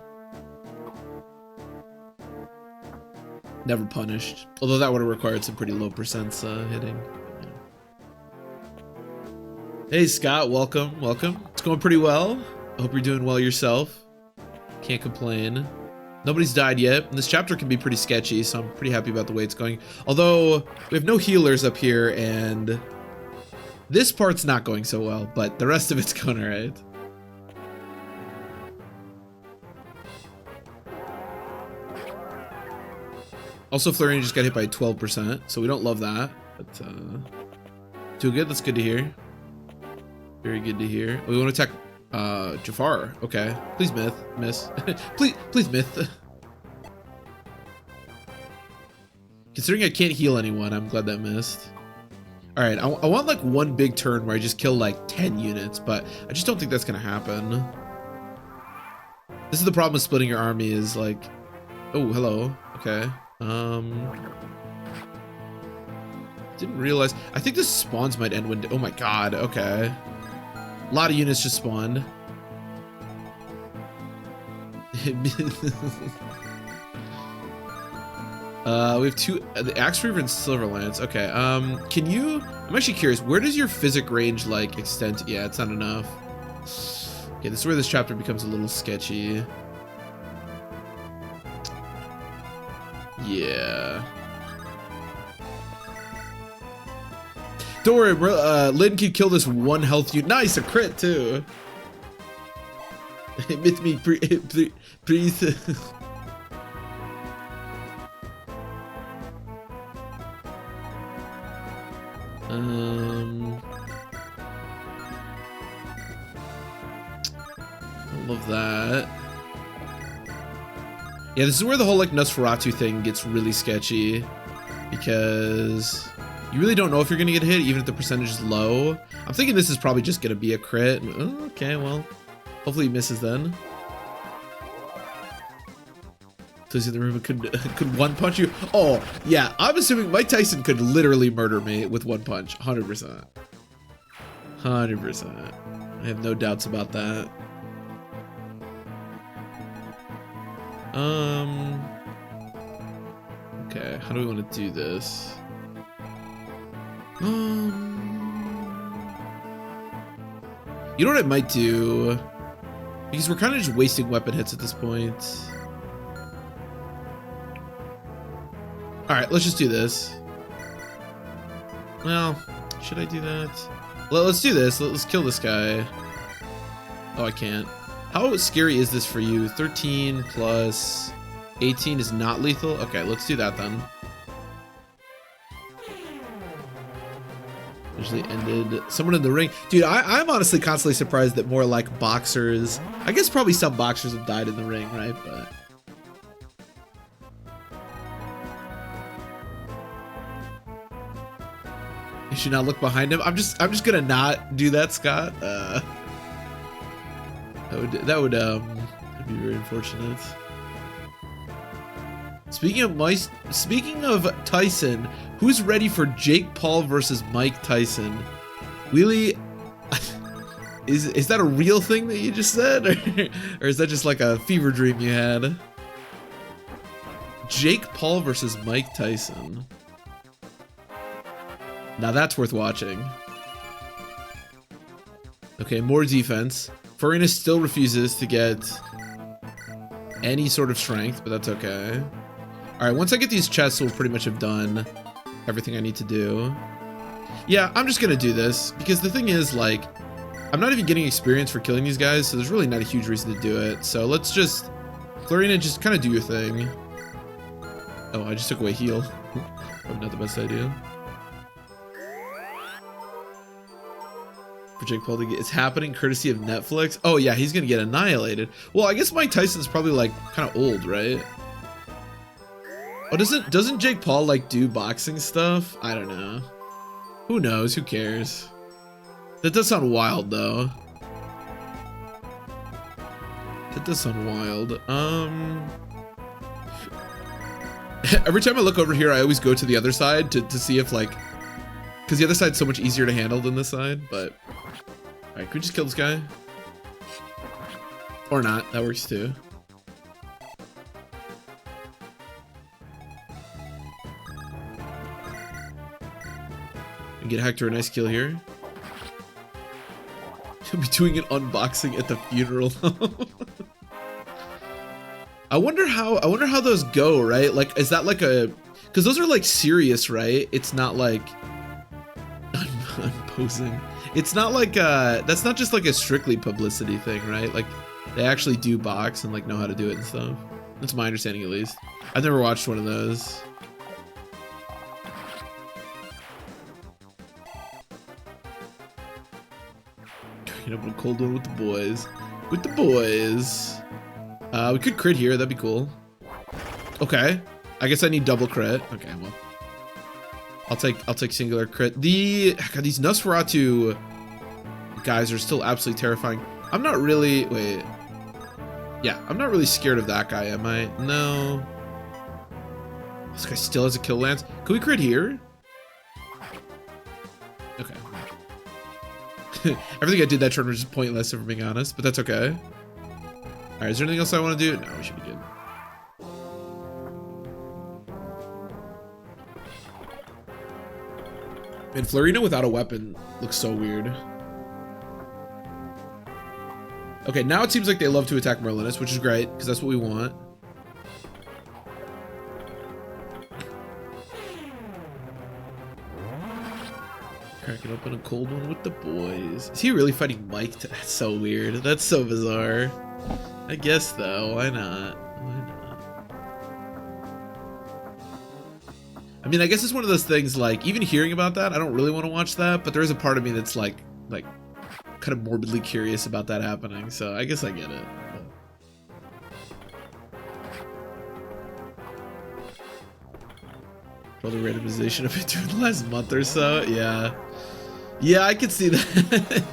Never punished. Although that would have required some pretty low percents hitting. Hey Scott, welcome, welcome. It's going pretty well. I hope you're doing well yourself. Can't complain. Nobody's died yet, and this chapter can be pretty sketchy, so I'm pretty happy about the way it's going. Although, we have no healers up here, and this part's not going so well, but the rest of it's going alright. Also, Florian just got hit by 12%, so we don't love that, but too good, that's good to hear. Very good to hear. We want to attack Jafar. Okay. Please miss. please myth. Considering I can't heal anyone, I'm glad that missed. Alright, I want like one big turn where I just kill like 10 units, but I just don't think that's gonna happen. This is the problem with splitting your army is like... Oh, hello. Okay. Didn't realize... I think the spawns might end when... Oh my god, okay. A lot of units just spawned. We have two, the Axe Reaver and Silver Lance. Okay, can you, I'm actually curious, where does your physic range like extend to? Yeah, it's not enough. Okay, this is where this chapter becomes a little sketchy. Yeah. Don't worry, Lynn can kill this one health unit. Nice, a crit too. Hit me, please. I love that. Yeah, this is where the whole like Nosferatu thing gets really sketchy, because you really don't know if you're gonna get hit, even if the percentage is low. I'm thinking this is probably just gonna be a crit. Oh, okay, well, hopefully he misses then. So the room could one punch you. Oh yeah, I'm assuming Mike Tyson could literally murder me with one punch, 100%. 100%. I have no doubts about that. Okay, how do we want to do this? You know what I might do? Because we're kind of just wasting weapon hits at this point. Alright, let's just do this. Well, should I do that? Let's do this. Let's kill this guy. Oh, I can't. How scary is this for you? 13 plus 18 is not lethal? Okay, let's do that then. Usually ended. Someone in the ring. Dude, I'm honestly constantly surprised that more like boxers... I guess probably some boxers have died in the ring, right? But... you should not look behind him. I'm just gonna not do that, Scott. That would be very unfortunate. Speaking of Tyson, who's ready for Jake Paul versus Mike Tyson? Really? Is that a real thing that you just said, or is that just like a fever dream you had? Jake Paul versus Mike Tyson. Now that's worth watching. Okay, more defense. Farina still refuses to get any sort of strength, but that's okay. All right, once I get these chests, we'll pretty much have done everything I need to do. Yeah, I'm just gonna do this because the thing is, like, I'm not even getting experience for killing these guys, so there's really not a huge reason to do it. So let's just, Florina, just kind of do your thing. Oh, I just took away heal. Probably not the best idea. For Jake Paul to get, it's happening courtesy of Netflix. Oh yeah, he's gonna get annihilated. Well, I guess Mike Tyson's probably like kind of old, right? Oh, doesn't Jake Paul like do boxing stuff? I don't know. Who knows? Who cares? That does sound wild though. That does sound wild. Every time I look over here, I always go to the other side to see if like, because the other side's so much easier to handle than this side, but. All right, could we just kill this guy? Or not, that works too. And get Hector a nice kill here. He'll be doing an unboxing at the funeral. I wonder how those go, right? Like, is that like a, because those are like serious, right? It's not like unposing. It's not like that's not just like a strictly publicity thing, right? Like they actually do box and like know how to do it and stuff. That's my understanding at least. I've never watched one of those. You know, but a cold one with the boys. With the boys. We could crit here, that'd be cool. Okay. I guess I need double crit. Okay, well. I'll take singular crit. God, these Nosferatu guys are still absolutely terrifying. I'm not really, wait. Yeah, I'm not really scared of that guy, am I? No. This guy still has a kill lance. Can we crit here? Okay. Everything I did that turn was just pointless, if I'm being honest, but that's okay. All right, is there anything else I want to do? No, we should be good. And Florina without a weapon looks so weird. Okay, now it seems like they love to attack Merlinus, which is great, because that's what we want. Cracking open a cold one with the boys. Is he really fighting Mike? That's so weird. That's so bizarre. I guess, though. Why not? Why not? I mean, I guess it's one of those things, like, even hearing about that, I don't really want to watch that, but there is a part of me that's, like, kind of morbidly curious about that happening, so I guess I get it. All the randomization of it during the last month or so, yeah. Yeah, I could see that.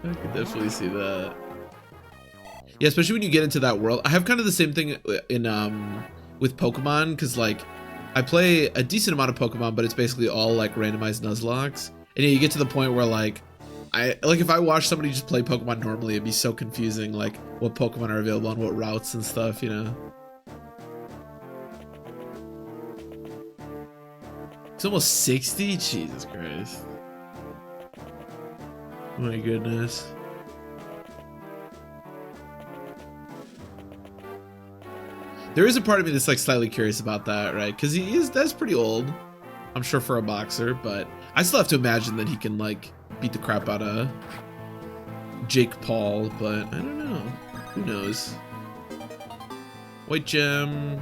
I could definitely see that. Yeah, especially when you get into that world. I have kind of the same thing in with Pokemon, because like I play a decent amount of Pokemon, but it's basically all like randomized Nuzlockes. And yeah, you get to the point where like if I watch somebody just play Pokemon normally, it'd be so confusing, like what Pokemon are available on what routes and stuff, you know. It's almost 60? Jesus Christ. Oh my goodness. There is a part of me that's like slightly curious about that, right? Because that's pretty old, I'm sure, for a boxer, but I still have to imagine that he can like beat the crap out of Jake Paul, but I don't know. Who knows? White gem,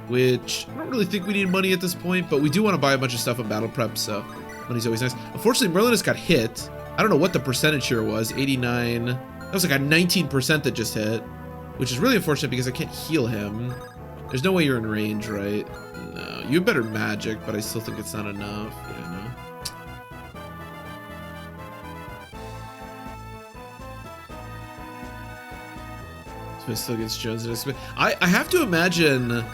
which I don't really think we need money at this point, but we do want to buy a bunch of stuff on battle prep, so money's always nice. Unfortunately, Merlinus got hit. I don't know what the percentage here was. 89. That was like a 19% that just hit, which is really unfortunate because I can't heal him. There's no way you're in range, right? No, you have better magic, but I still think it's not enough. Yeah, no. So it still gets Jones. I have to imagine.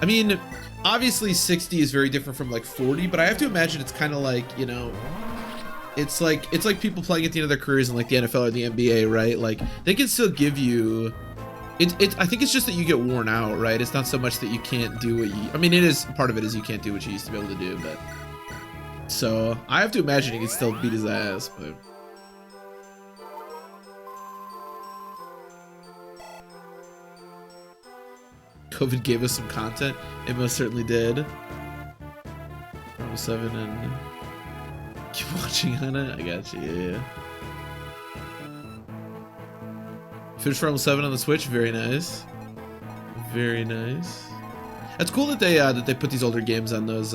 I mean, obviously 60 is very different from like 40, but I have to imagine it's kind of like, you know, it's like people playing at the end of their careers in like the NFL or the NBA, right? Like they can still give you. I think it's just that you get worn out, right? It's not so much that you can't do what you. I mean, it is part of it is you can't do what you used to be able to do, but. So I have to imagine he can still beat his ass, but. COVID gave us some content. It most certainly did. Fire Emblem 7 and keep watching on it. I got you. Yeah. Finished Fire Emblem 7 on the Switch. Very nice. Very nice. That's cool that they put these older games on those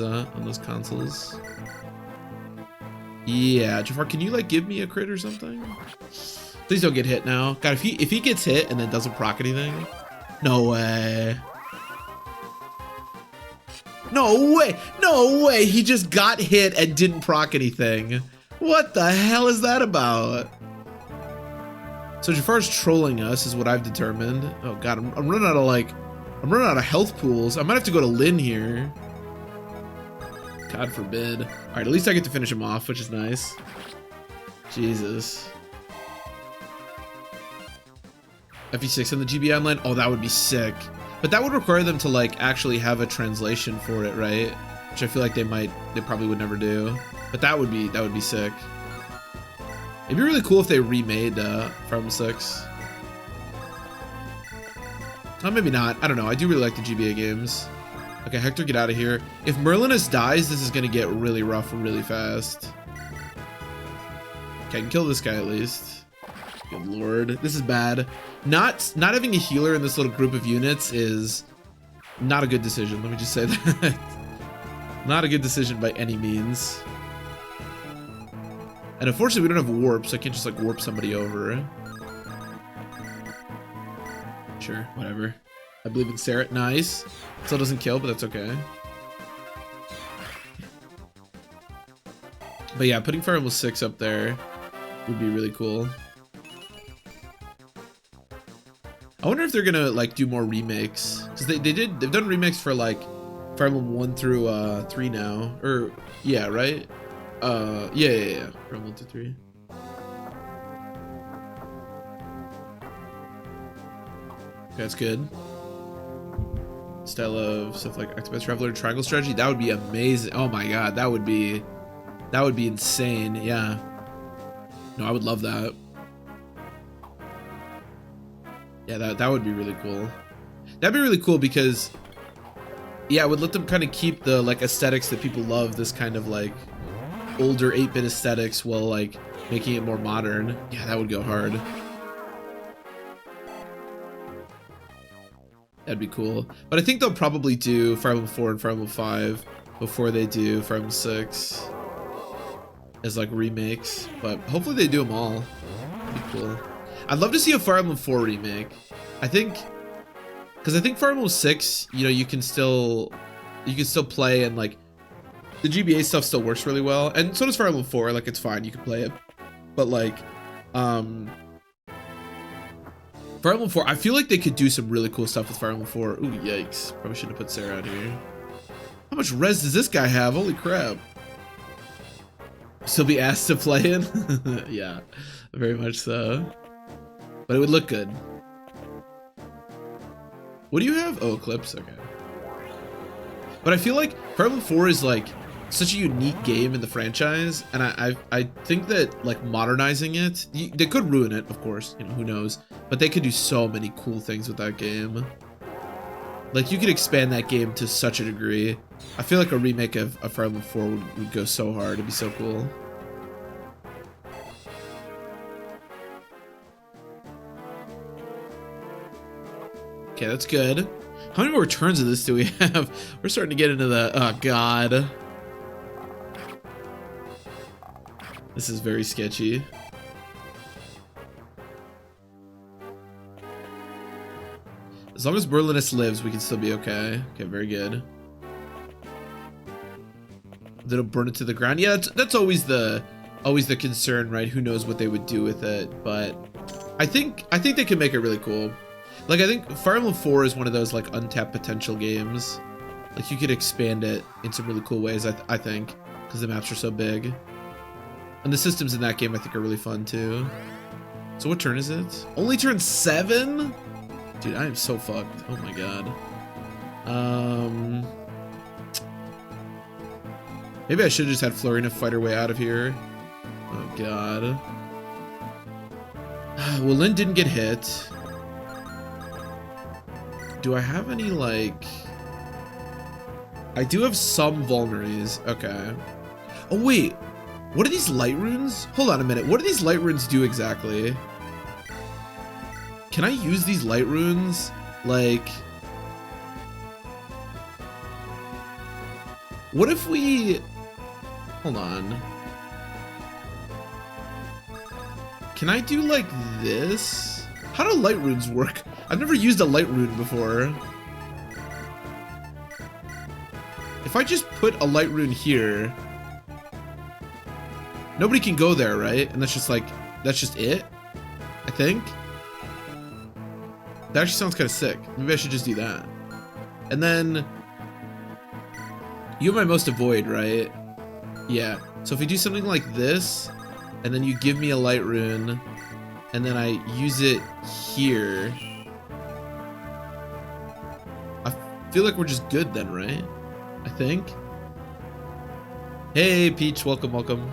consoles. Yeah, Jafar, can you like give me a crit or something? Please don't get hit now. God, if he gets hit and then doesn't proc anything, no way. No way! No way! He just got hit and didn't proc anything. What the hell is that about? So Jafar's trolling us, is what I've determined. Oh god, I'm running out of I'm running out of health pools. I might have to go to Lynn here. God forbid. All right, at least I get to finish him off, which is nice. Jesus. FE6 on the GB Online? Oh, that would be sick. But that would require them to like actually have a translation for it, right? Which I feel like they probably would never do. But that would be sick. It'd be really cool if they remade Fire Emblem 6. Oh, maybe not. I don't know. I do really like the GBA games. Okay, Hector, get out of here. If Merlinus dies, this is gonna get really rough really fast. Okay, I can kill this guy at least. Good lord. This is bad. Not having a healer in this little group of units is not a good decision. Let me just say that. Not a good decision by any means. And unfortunately, we don't have warp, so I can't just like warp somebody over. Sure, whatever. I believe in Sarah. Nice. Still doesn't kill, but that's okay. But yeah, putting Fire Emblem 6 up there would be really cool. I wonder if they're gonna like do more remakes, because they've done remakes for like Fire Emblem 1 through 3 now, or yeah, right? Yeah. Fire Emblem 1 to 3. That's good. Style of stuff like Octopath Traveler Triangle Strategy. That would be amazing. Oh my god, that would be insane. Yeah. No, I would love that. Yeah, that would be really cool. That'd be really cool because yeah, it would let them kind of keep the like aesthetics that people love, this kind of like older 8-bit aesthetics, while like making it more modern. Yeah, that would go hard. That'd be cool. But I think they'll probably do Fire Emblem 4 and Fire Emblem 5 before they do Fire Emblem 6 as like remakes. But hopefully they do them all. That'd be cool. I'd love to see a Fire Emblem 4 remake. I think, because I think Fire Emblem 6, you know, you can still play, and like the GBA stuff still works really well, and so does Fire Emblem 4. Like, it's fine, you can play it, but like Fire Emblem 4, I feel like they could do some really cool stuff with Fire Emblem 4. Ooh, yikes. Probably should have put Sarah out here. How much res does this guy have? Holy crap. Still be asked to play in? Yeah, very much so. But it would look good. What do you have? Oh, Eclipse, okay. But I feel like Fire Emblem 4 is like such a unique game in the franchise, and I think that like modernizing it, they could ruin it, of course, you know, who knows, but they could do so many cool things with that game. Like, you could expand that game to such a degree. I feel like a remake of Fire Emblem 4 would go so hard. It'd be so cool. Okay, that's good. How many more turns of this do we have? We're starting to get into the... Oh, God. This is very sketchy. As long as Merlinus lives, we can still be okay. Okay, very good. They don't burn it to the ground. Yeah, that's always the concern, right? Who knows what they would do with it? But I think they can make it really cool. Like, I think Fire Emblem 4 is one of those like untapped potential games. Like, you could expand it in some really cool ways. I think, because the maps are so big, and the systems in that game I think are really fun too. So what turn is it? Only turn 7? Dude, I am so fucked. Oh my god. Maybe I should have just had Florina fight her way out of here. Oh god. Well, Lynn didn't get hit. do I have any, like... I do have some vulneraries. Okay. Oh, wait. What are these light runes? Hold on a minute. What do these light runes do exactly? Can I use these light runes? Like... What if we... Hold on. Can I do like this? How do light runes work? I've never used a light rune before. If I just put a light rune here, nobody can go there, right? And that's just like, that's just it, I think. That actually sounds kind of sick. Maybe I should just do that. And then, you have my most avoid, right? Yeah. So if we do something like this, and then you give me a light rune, and then I use it here, I feel like we're just good then, right? I think. Hey, Peach, welcome, welcome.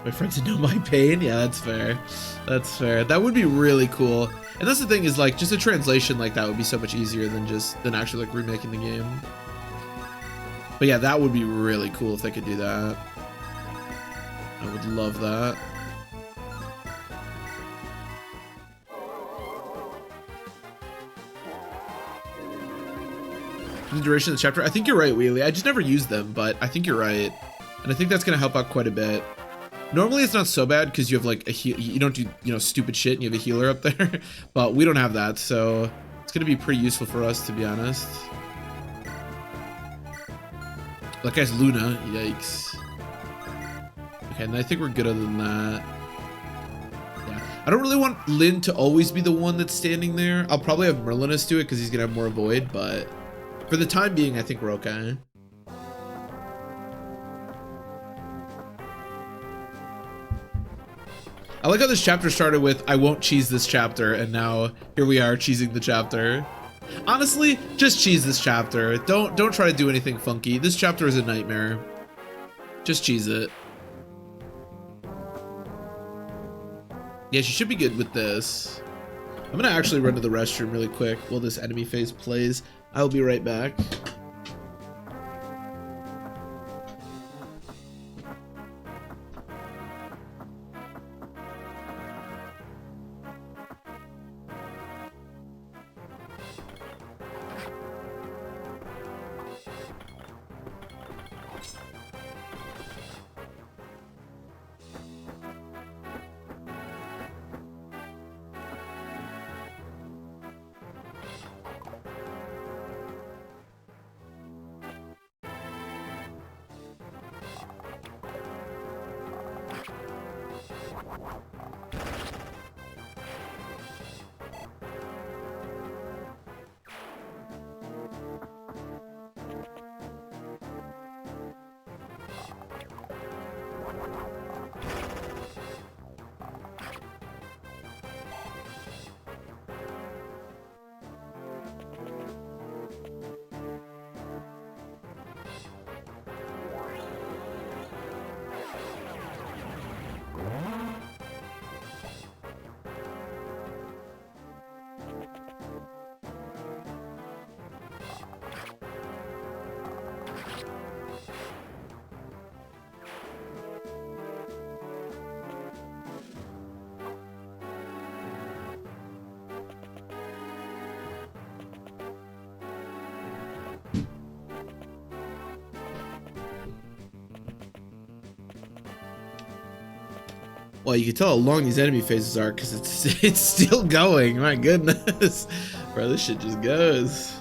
My friends know my pain? Yeah, that's fair. That's fair. That would be really cool. And that's the thing is, like, just a translation like that would be so much easier than actually like remaking the game. But yeah, that would be really cool if they could do that. I would love that. The duration of the chapter. I think you're right, Wheelie. I just never used them, but I think you're right. And I think that's gonna help out quite a bit. Normally it's not so bad because you have like a you don't do, you know, stupid shit and you have a healer up there, but we don't have that, so it's gonna be pretty useful for us, to be honest. That guy's Luna, yikes. Okay, and I think we're good other than that. Yeah, I don't really want Lynn to always be the one that's standing there. I'll probably have Merlinus do it because he's gonna have more avoid, but for the time being, I think we're okay. I like how this chapter started with, I won't cheese this chapter, and now here we are cheesing the chapter. Honestly, just cheese this chapter. Don't try to do anything funky. This chapter is a nightmare. Just cheese it. Yeah, she should be good with this. I'm gonna actually run to the restroom really quick while this enemy phase plays. I'll be right back. Well, you can tell how long these enemy phases are because it's still going. My goodness. Bro, this shit just goes.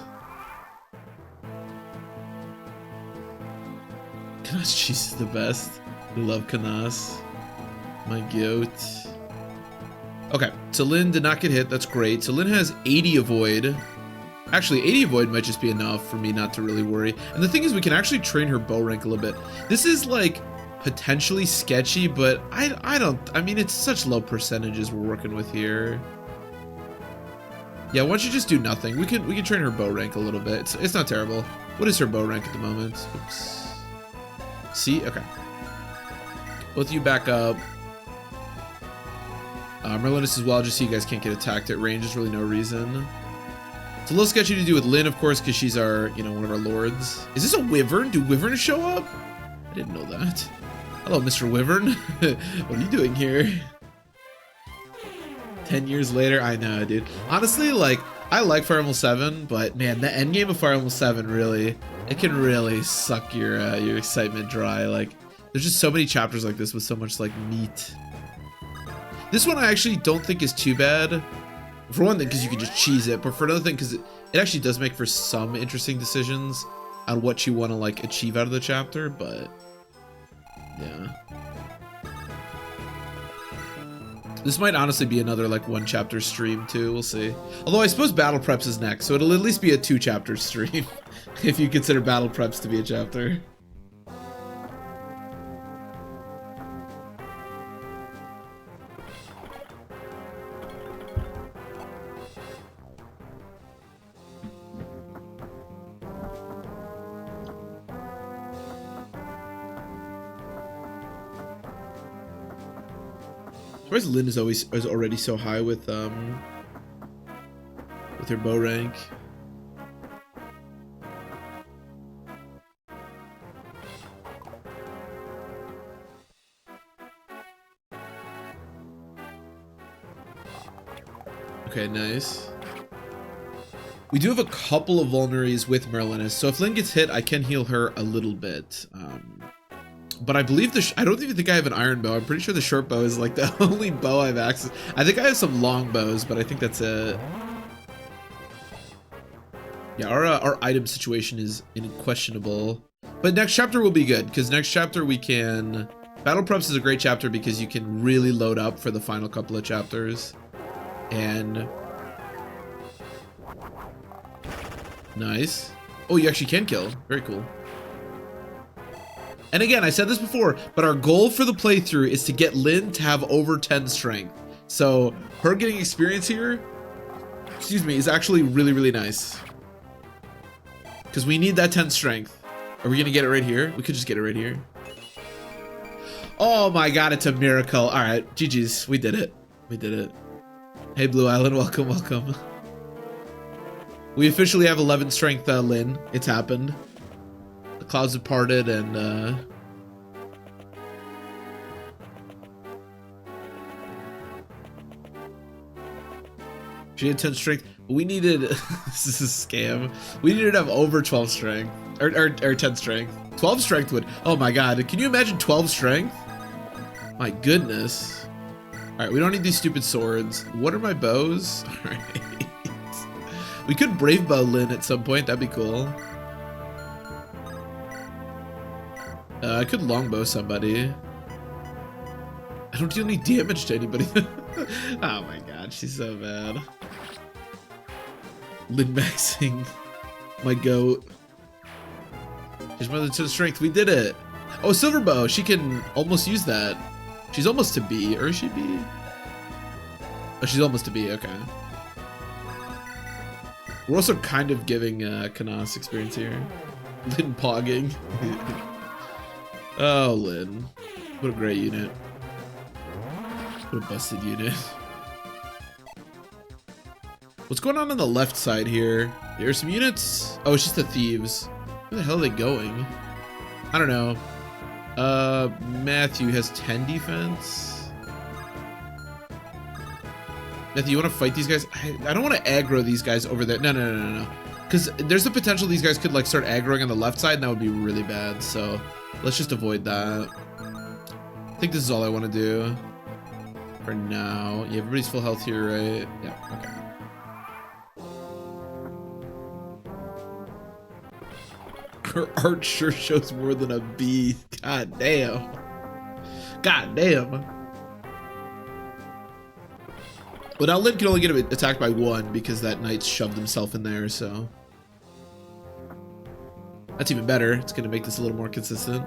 Kanas cheese is the best. We love Kanas. My goat. Okay, so Lynn did not get hit. That's great. So Lynn has 80 avoid. Actually, 80 avoid might just be enough for me not to really worry. And the thing is, we can actually train her bow rank a little bit. This is like potentially sketchy, but I mean, it's such low percentages we're working with here. Yeah, why don't you just do nothing? We can train her bow rank a little bit. It's not terrible. What is her bow rank at the moment? Oops. C? Okay. Both of you back up. Merlinus as well, just so you guys can't get attacked at range. There's really no reason. It's a little sketchy to do with Lynn, of course, because she's our, you know, one of our lords. Is this a wyvern? Do wyverns show up? I didn't know that. Hello, Mr. Wyvern. What are you doing here? 10 years later, I know, dude. Honestly, like, I like Fire Emblem 7, but man, the end game of Fire Emblem 7 really, it can really suck your excitement dry. Like, there's just so many chapters like this with so much like meat. This one I actually don't think is too bad. For one thing, because you can just cheese it, but for another thing, because it actually does make for some interesting decisions on what you want to like achieve out of the chapter, but yeah. This might honestly be another like one chapter stream too, we'll see. Although I suppose Battle Preps is next, so it'll at least be a 2 chapter stream if you consider Battle Preps to be a chapter. Why is Lynn is already so high with her bow rank? Okay, nice. We do have a couple of vulneraries with Merlinus, so if Lynn gets hit, I can heal her a little bit. But I believe I don't even think I have an iron bow. I'm pretty sure the short bow is like the only bow I've accessed. I think I have some long bows, but I think that's it. Yeah, our item situation is unquestionable. But next chapter will be good, because next chapter we can... Battle Preps is a great chapter because you can really load up for the final couple of chapters. And... nice. Oh, you actually can kill. Very cool. And again, I said this before, but our goal for the playthrough is to get Lynn to have over 10 strength. So her getting experience here, excuse me, is actually really, really nice. Because we need that 10 strength. Are we gonna get it right here? We could just get it right here. Oh my god, it's a miracle. All right, GG's, we did it. We did it. Hey Blue Island, welcome, welcome. We officially have 11 strength, Lynn. It's happened. The clouds have parted and she had 10 strength. We needed this is a scam. We needed to have over 12 strength or 10 strength. 12 strength would, oh my god, can you imagine 12 strength? My goodness. All right, we don't need these stupid swords. What are my bows? All right. We could brave bow Lynn at some point. That'd be cool. I could longbow somebody. I don't do any damage to anybody. Oh my god, she's so bad. Lynn maxing my goat. She's more than 10 strength. We did it. Oh, silver bow. She can almost use that. She's almost to B, or is she B? Oh, she's almost to B. Okay. We're also kind of giving Kanas experience here. Lynn pogging. Oh, Lynn. What a great unit. What a busted unit. What's going on the left side here? There are some units. Oh, it's just the thieves. Where the hell are they going? I don't know. Matthew has 10 defense. Matthew, you want to fight these guys? I don't want to aggro these guys over there. No. Because there's the potential these guys could like start aggroing on the left side, and that would be really bad. So let's just avoid that. I think this is all I want to do for now. Yeah, everybody's full health here, right? Yeah, okay. Her art sure shows more than a B. God damn. God damn. But now Lynn can only get attacked by 1 because that knight shoved himself in there, so. That's even better. It's going to make this a little more consistent.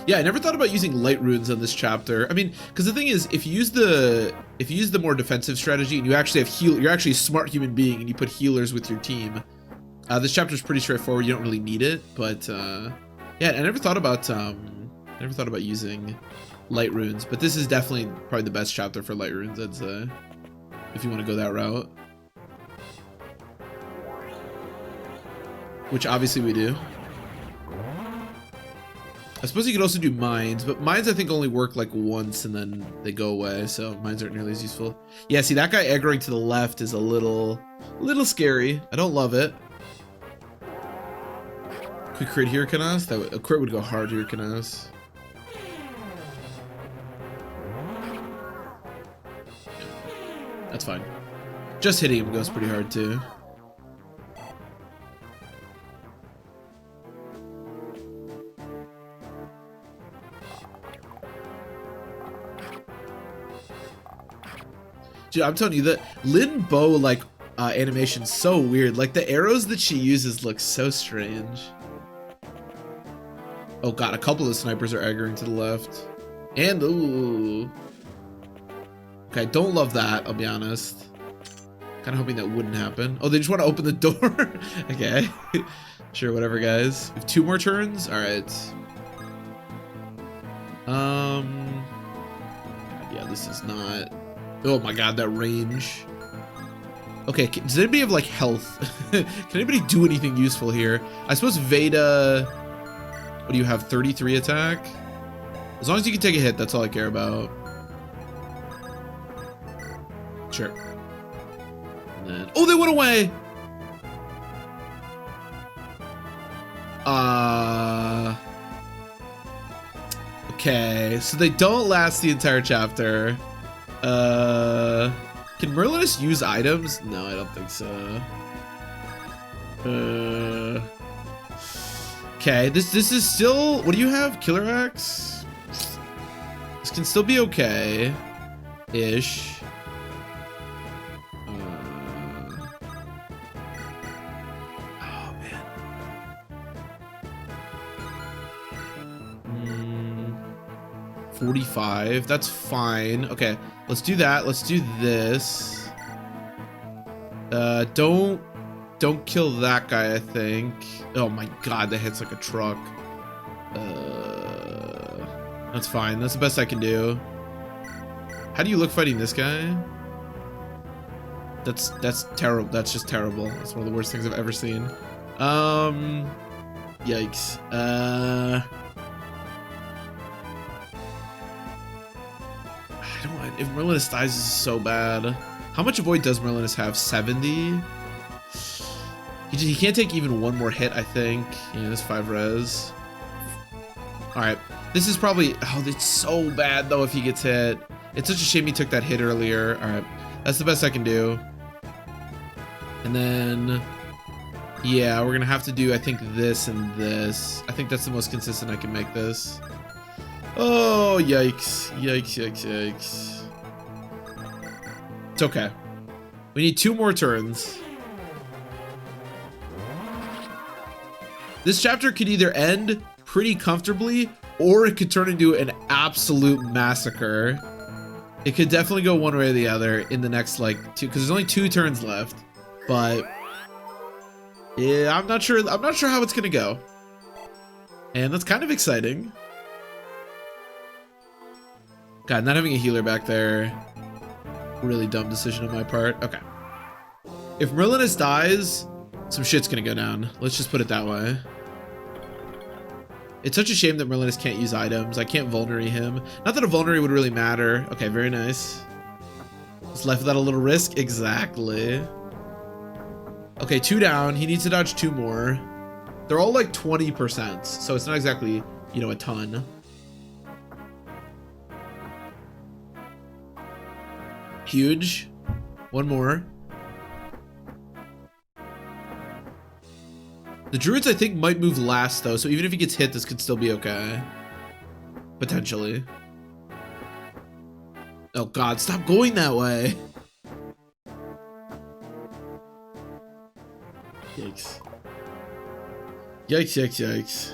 Yeah, I never thought about using light runes on this chapter. I mean, because the thing is, if you use the more defensive strategy and you actually have you're actually a smart human being and you put healers with your team, this chapter is pretty straightforward. You don't really need it, but yeah, I never thought about using light runes, but this is definitely probably the best chapter for light runes, I'd say, if you want to go that route. Which obviously we do. I suppose you could also do mines, but mines I think only work like once and then they go away, so mines aren't nearly as useful. Yeah, see that guy aggroing to the left is a little scary. I don't love it. Quick crit Hyrcanos? A crit would go hard Hyrcanos. That's fine. Just hitting him goes pretty hard too. Dude, I'm telling you, the Lin Bo like animation's so weird. Like the arrows that she uses look so strange. Oh god, a couple of snipers are aggroing to the left. And ooh. Okay, don't love that, I'll be honest. Kinda hoping that wouldn't happen. Oh, they just want to open the door? Okay. Sure, whatever, guys. We have 2 more turns? Alright. Yeah, this is not... Oh my god, that range. Okay, does anybody have, like, health? Can anybody do anything useful here? I suppose Veda... What do you have, 33 attack? As long as you can take a hit, that's all I care about. Sure. And then... Oh, they went away! Okay, so they don't last the entire chapter. Can Merlinus use items? No, I don't think so. Okay, this is still... What do you have? Killer Axe? This can still be okay. Ish. Oh, man. 45. That's fine. Okay, let's do that. Let's do this. Don't kill that guy, I think. Oh my god, that hits like a truck. That's fine. That's the best I can do. How do you look fighting this guy? That's terrible. That's just terrible. That's one of the worst things I've ever seen. Yikes. I don't want... If Merlinus dies, this is so bad. How much avoid does Merlinus have? 70? He can't take even one more hit, I think. Yeah, that's 5 res. Alright. This is probably... Oh, it's so bad, though, if he gets hit. It's such a shame he took that hit earlier. Alright. That's the best I can do. And then... Yeah, we're gonna have to do, I think, this and this. I think that's the most consistent I can make this. Oh, yikes. Yikes, yikes, yikes. It's okay. We need 2 more turns. This chapter could either end pretty comfortably, or it could turn into an absolute massacre. It could definitely go one way or the other in the next, like, 2, because there's only 2 turns left. But yeah, I'm not sure how it's gonna go. And that's kind of exciting. God, not having a healer back there. Really dumb decision on my part. Okay. If Merlinus dies, some shit's gonna go down. Let's just put it that way. It's such a shame that Merlinus can't use items. I can't vulnerate him. Not that a vulnerate would really matter. Okay, very nice. Just left without a little risk. Exactly. Okay, 2 down. He needs to dodge 2 more. They're all like 20%, so it's not exactly, you know, a ton. Huge. 1 more. The druids, I think, might move last, though, so even if he gets hit, this could still be okay. Potentially. Oh, God, stop going that way. Yikes. Yikes, yikes, yikes.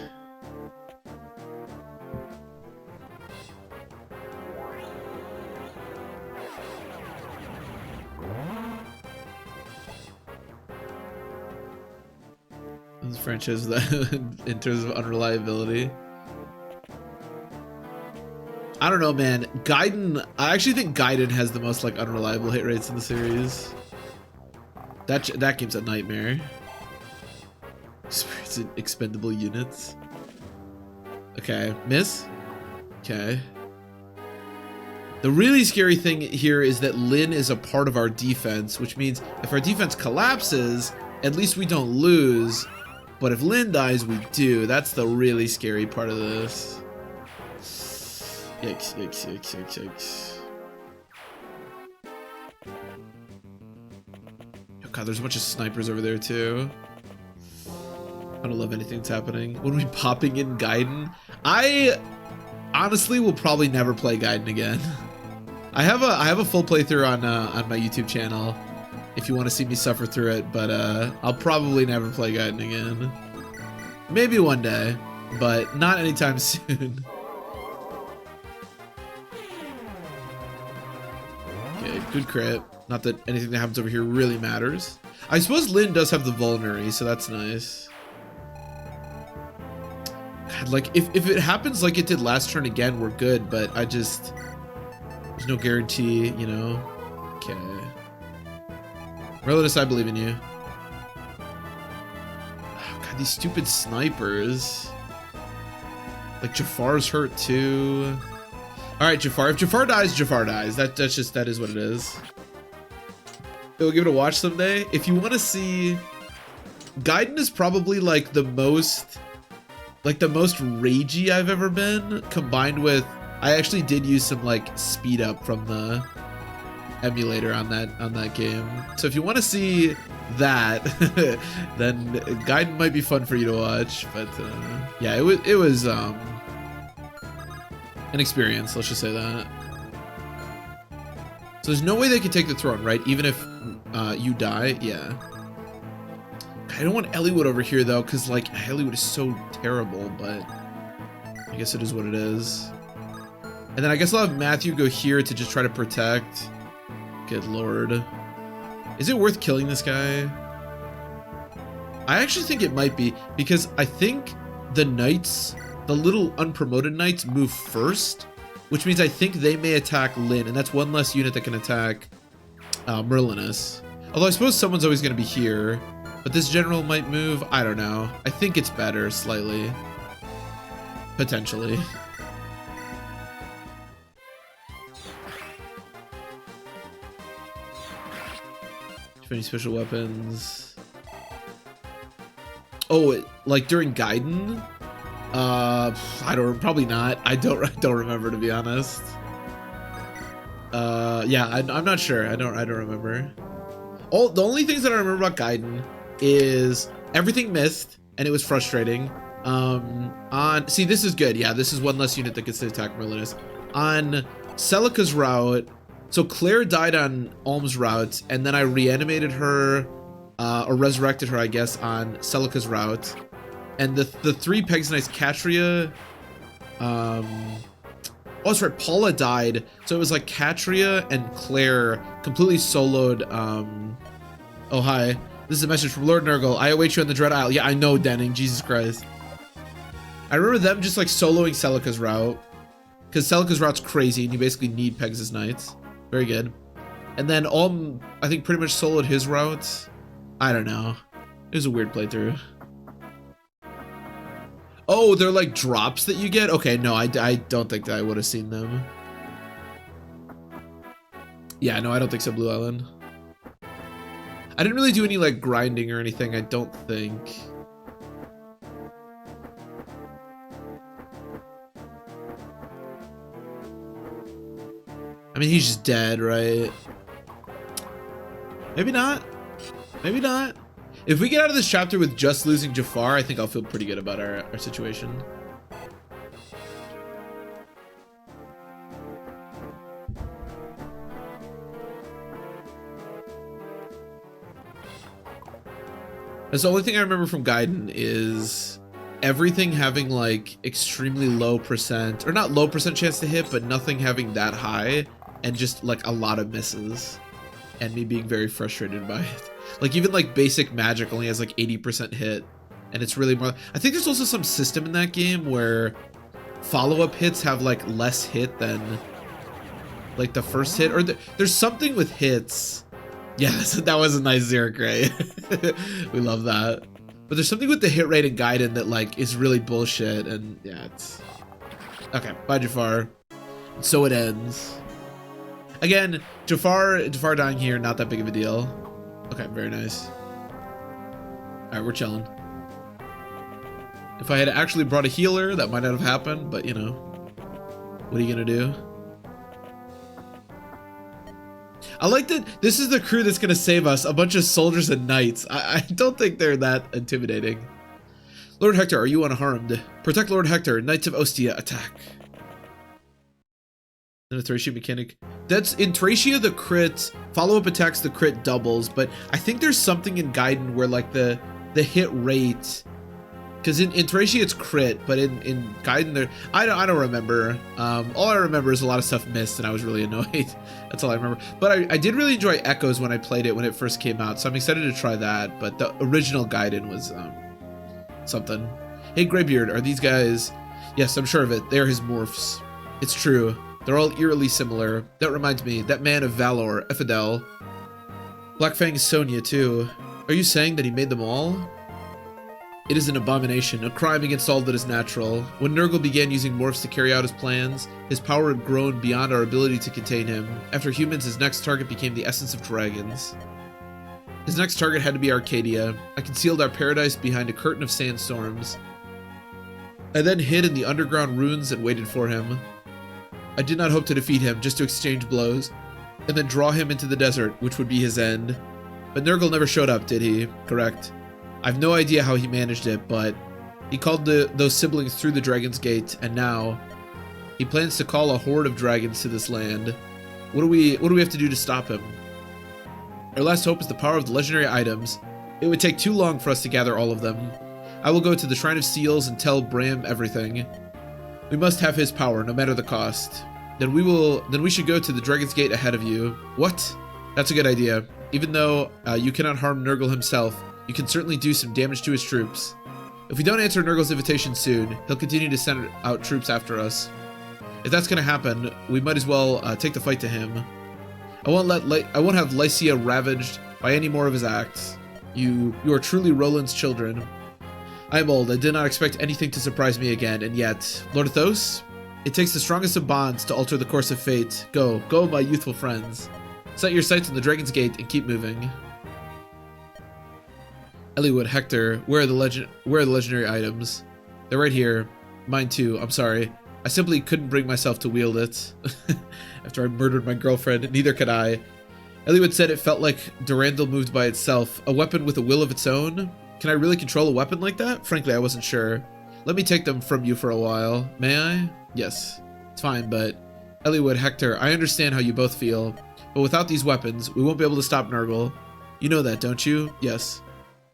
This franchise that in terms of unreliability. I don't know, man. Gaiden, I actually think Gaiden has the most like unreliable hit rates in the series. That game's a nightmare. Experiencing expendable units. Okay, miss. Okay. The really scary thing here is that Lyn is a part of our defense, which means if our defense collapses, at least we don't lose. But if Lyn dies, we do. That's the really scary part of this. Yikes, yikes, yikes, yikes, yikes. Oh god, there's a bunch of snipers over there too. I don't love anything that's happening. When we popping in Gaiden, I honestly will probably never play Gaiden again. I have a full playthrough on my YouTube channel if you want to see me suffer through it, but I'll probably never play Gaiden again. Maybe one day, but not anytime soon. Okay, good crit. Not that anything that happens over here really matters. I suppose Lyn does have the vulnerary, so that's nice. God, like if it happens like it did last turn again, we're good, but there's no guarantee, you know. Okay. Relatus, I believe in you. Oh, God, these stupid snipers. Like Jafar's hurt too. All right, Jafar. If Jafar dies, Jafar dies. That is what it is. We'll give it a watch someday. If you want to see, Gaiden is probably like the most ragey I've ever been. Combined with, I actually did use some like speed up from the emulator on that game. So if you want to see that, then Gaiden might be fun for you to watch. But yeah, it was an experience, let's just say that. So there's no way they can take the throne, right? Even if you die, yeah. I don't want Eliwood over here though, because like Eliwood is so terrible, but I guess it is what it is. And then I guess I'll have Matthew go here to just try to protect. Good lord. Is it worth killing this guy? I actually think it might be, because I think the knights, the little unpromoted knights, move first, which means I think they may attack Lyn, and that's one less unit that can attack Merlinus. Although I suppose someone's always going to be here, but this general might move. I don't know. I think it's better slightly. Potentially. Any special weapons? Oh, like during Gaiden? Probably not. I don't remember, to be honest. Yeah, I'm not sure. I don't remember. The only things that I remember about Gaiden is everything missed and it was frustrating. See, this is good. Yeah, this is one less unit that gets to attack Merlinus. On Celica's route, so Claire died on Alm's route, and then I reanimated her, or resurrected her, I guess, on Celica's route. And the three Pegs Knights, Catria, oh, that's right, Paula died. So it was like Catria and Claire completely soloed, oh, hi. This is a message from Lord Nurgle. I await you on the Dread Isle. Yeah, I know, Denning. Jesus Christ. I remember them just like soloing Celica's route, because Celica's route's crazy, and you basically need Pegs' Knights. Very good. And then Alm, I think, pretty much soloed his routes. I don't know. It was a weird playthrough. Oh, they're like drops that you get? Okay, no, I don't think that I would have seen them. Yeah, no, I don't think so, Blue Island. I didn't really do any like grinding or anything, I don't think. I mean, he's just dead, right? Maybe not. Maybe not. If we get out of this chapter with just losing Jafar, I think I'll feel pretty good about our situation. That's the only thing I remember from Gaiden is everything having like extremely low percent, or not low percent chance to hit, but nothing having that high, and just like a lot of misses, and me being very frustrated by it. Like even like basic magic only has like 80% hit, and it's really more. I think there's also some system in that game where follow-up hits have like less hit than like the first hit, or there's something with hits. Yes, that was a nice Zero Gray. We love that. But there's something with the hit rate in Gaiden that like is really bullshit, and yeah, it's okay. Bye, Jafar. So it ends. Again, Jafar dying here, not that big of a deal. Okay, very nice. All right, we're chilling. If I had actually brought a healer, that might not have happened, but you know, what are you gonna do? I like that this is the crew that's gonna save us, a bunch of soldiers and knights. I don't think they're that intimidating. Lord Hector, are you unharmed? Protect Lord Hector, Knights of Ostia, attack. And a Thracia mechanic. That's in Thracia, the crit, follow-up attacks, the crit doubles, but I think there's something in Gaiden where like the hit rate, because in Thracia it's crit, but in Gaiden there, I don't remember. All I remember is a lot of stuff missed, and I was really annoyed. That's all I remember. But I did really enjoy Echoes when I played it when it first came out, so I'm excited to try that. But the original Gaiden was something. Hey Greybeard, are these guys? Yes, I'm sure of it. They are his morphs. It's true. They're all eerily similar. That reminds me, that man of valor, Ephidel. Blackfang's Sonya too. Are you saying that he made them all? It is an abomination, a crime against all that is natural. When Nurgle began using morphs to carry out his plans, his power had grown beyond our ability to contain him. After humans, his next target became the essence of dragons. His next target had to be Arcadia. I concealed our paradise behind a curtain of sandstorms. I then hid in the underground ruins and waited for him. I did not hope to defeat him, just to exchange blows, and then draw him into the desert, which would be his end. But Nurgle never showed up, did he? Correct. I've no idea how he managed it, but he called those siblings through the Dragon's Gate, and now he plans to call a horde of dragons to this land. What do we have to do to stop him? Our last hope is the power of the legendary items. It would take too long for us to gather all of them. I will go to the Shrine of Seals and tell Bram everything. We must have his power, no matter the cost. Then we should go to the Dragon's Gate ahead of you. What? That's a good idea. Even though you cannot harm Nurgle himself, you can certainly do some damage to his troops. If we don't answer Nurgle's invitation soon, he'll continue to send out troops after us. If that's gonna happen, we might as well take the fight to him. I won't have Lycia ravaged by any more of his acts. You are truly Roland's children. I am old. I did not expect anything to surprise me again, and yet, Lord Athos, it takes the strongest of bonds to alter the course of fate. Go, my youthful friends. Set your sights on the Dragon's Gate and keep moving. Eliwood, Hector, where are the legendary items? They're right here. Mine too. I'm sorry. I simply couldn't bring myself to wield it. After I murdered my girlfriend, neither could I. Eliwood said it felt like Durandal moved by itself, a weapon with a will of its own. Can I really control a weapon like that? Frankly, I wasn't sure. Let me take them from you for a while. May I? Yes. It's fine, but... Eliwood, Hector, I understand how you both feel, but without these weapons, we won't be able to stop Nurgle. You know that, don't you? Yes.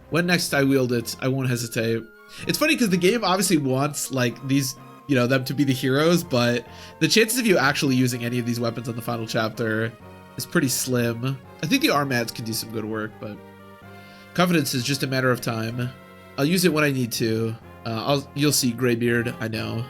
When next I wield it, I won't hesitate. It's funny because the game obviously wants, like, these, you know, them to be the heroes, but the chances of you actually using any of these weapons on the final chapter is pretty slim. I think the Armads can do some good work, but confidence is just a matter of time. I'll use it when I need to. You'll see, Greybeard, I know.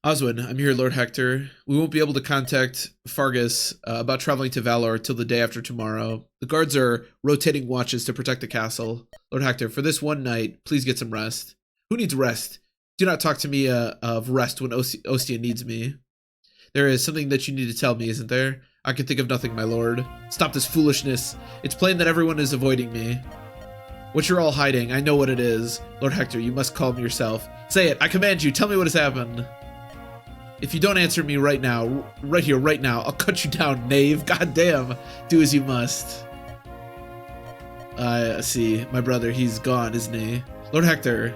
Oswin, I'm here, Lord Hector. We won't be able to contact Fargus about traveling to Valor till the day after tomorrow. The guards are rotating watches to protect the castle. Lord Hector, for this one night, please get some rest. Who needs rest? Do not talk to me of rest when Ostia needs me. There is something that you need to tell me, isn't there? I can think of nothing, my lord. Stop this foolishness. It's plain that everyone is avoiding me. What you're all hiding, I know what it is. Lord Hector, you must calm yourself. Say it, I command you, tell me what has happened. If you don't answer me right now, right here, right now, I'll cut you down, knave. God damn. Do as you must. See, my brother, he's gone, isn't he? Lord Hector,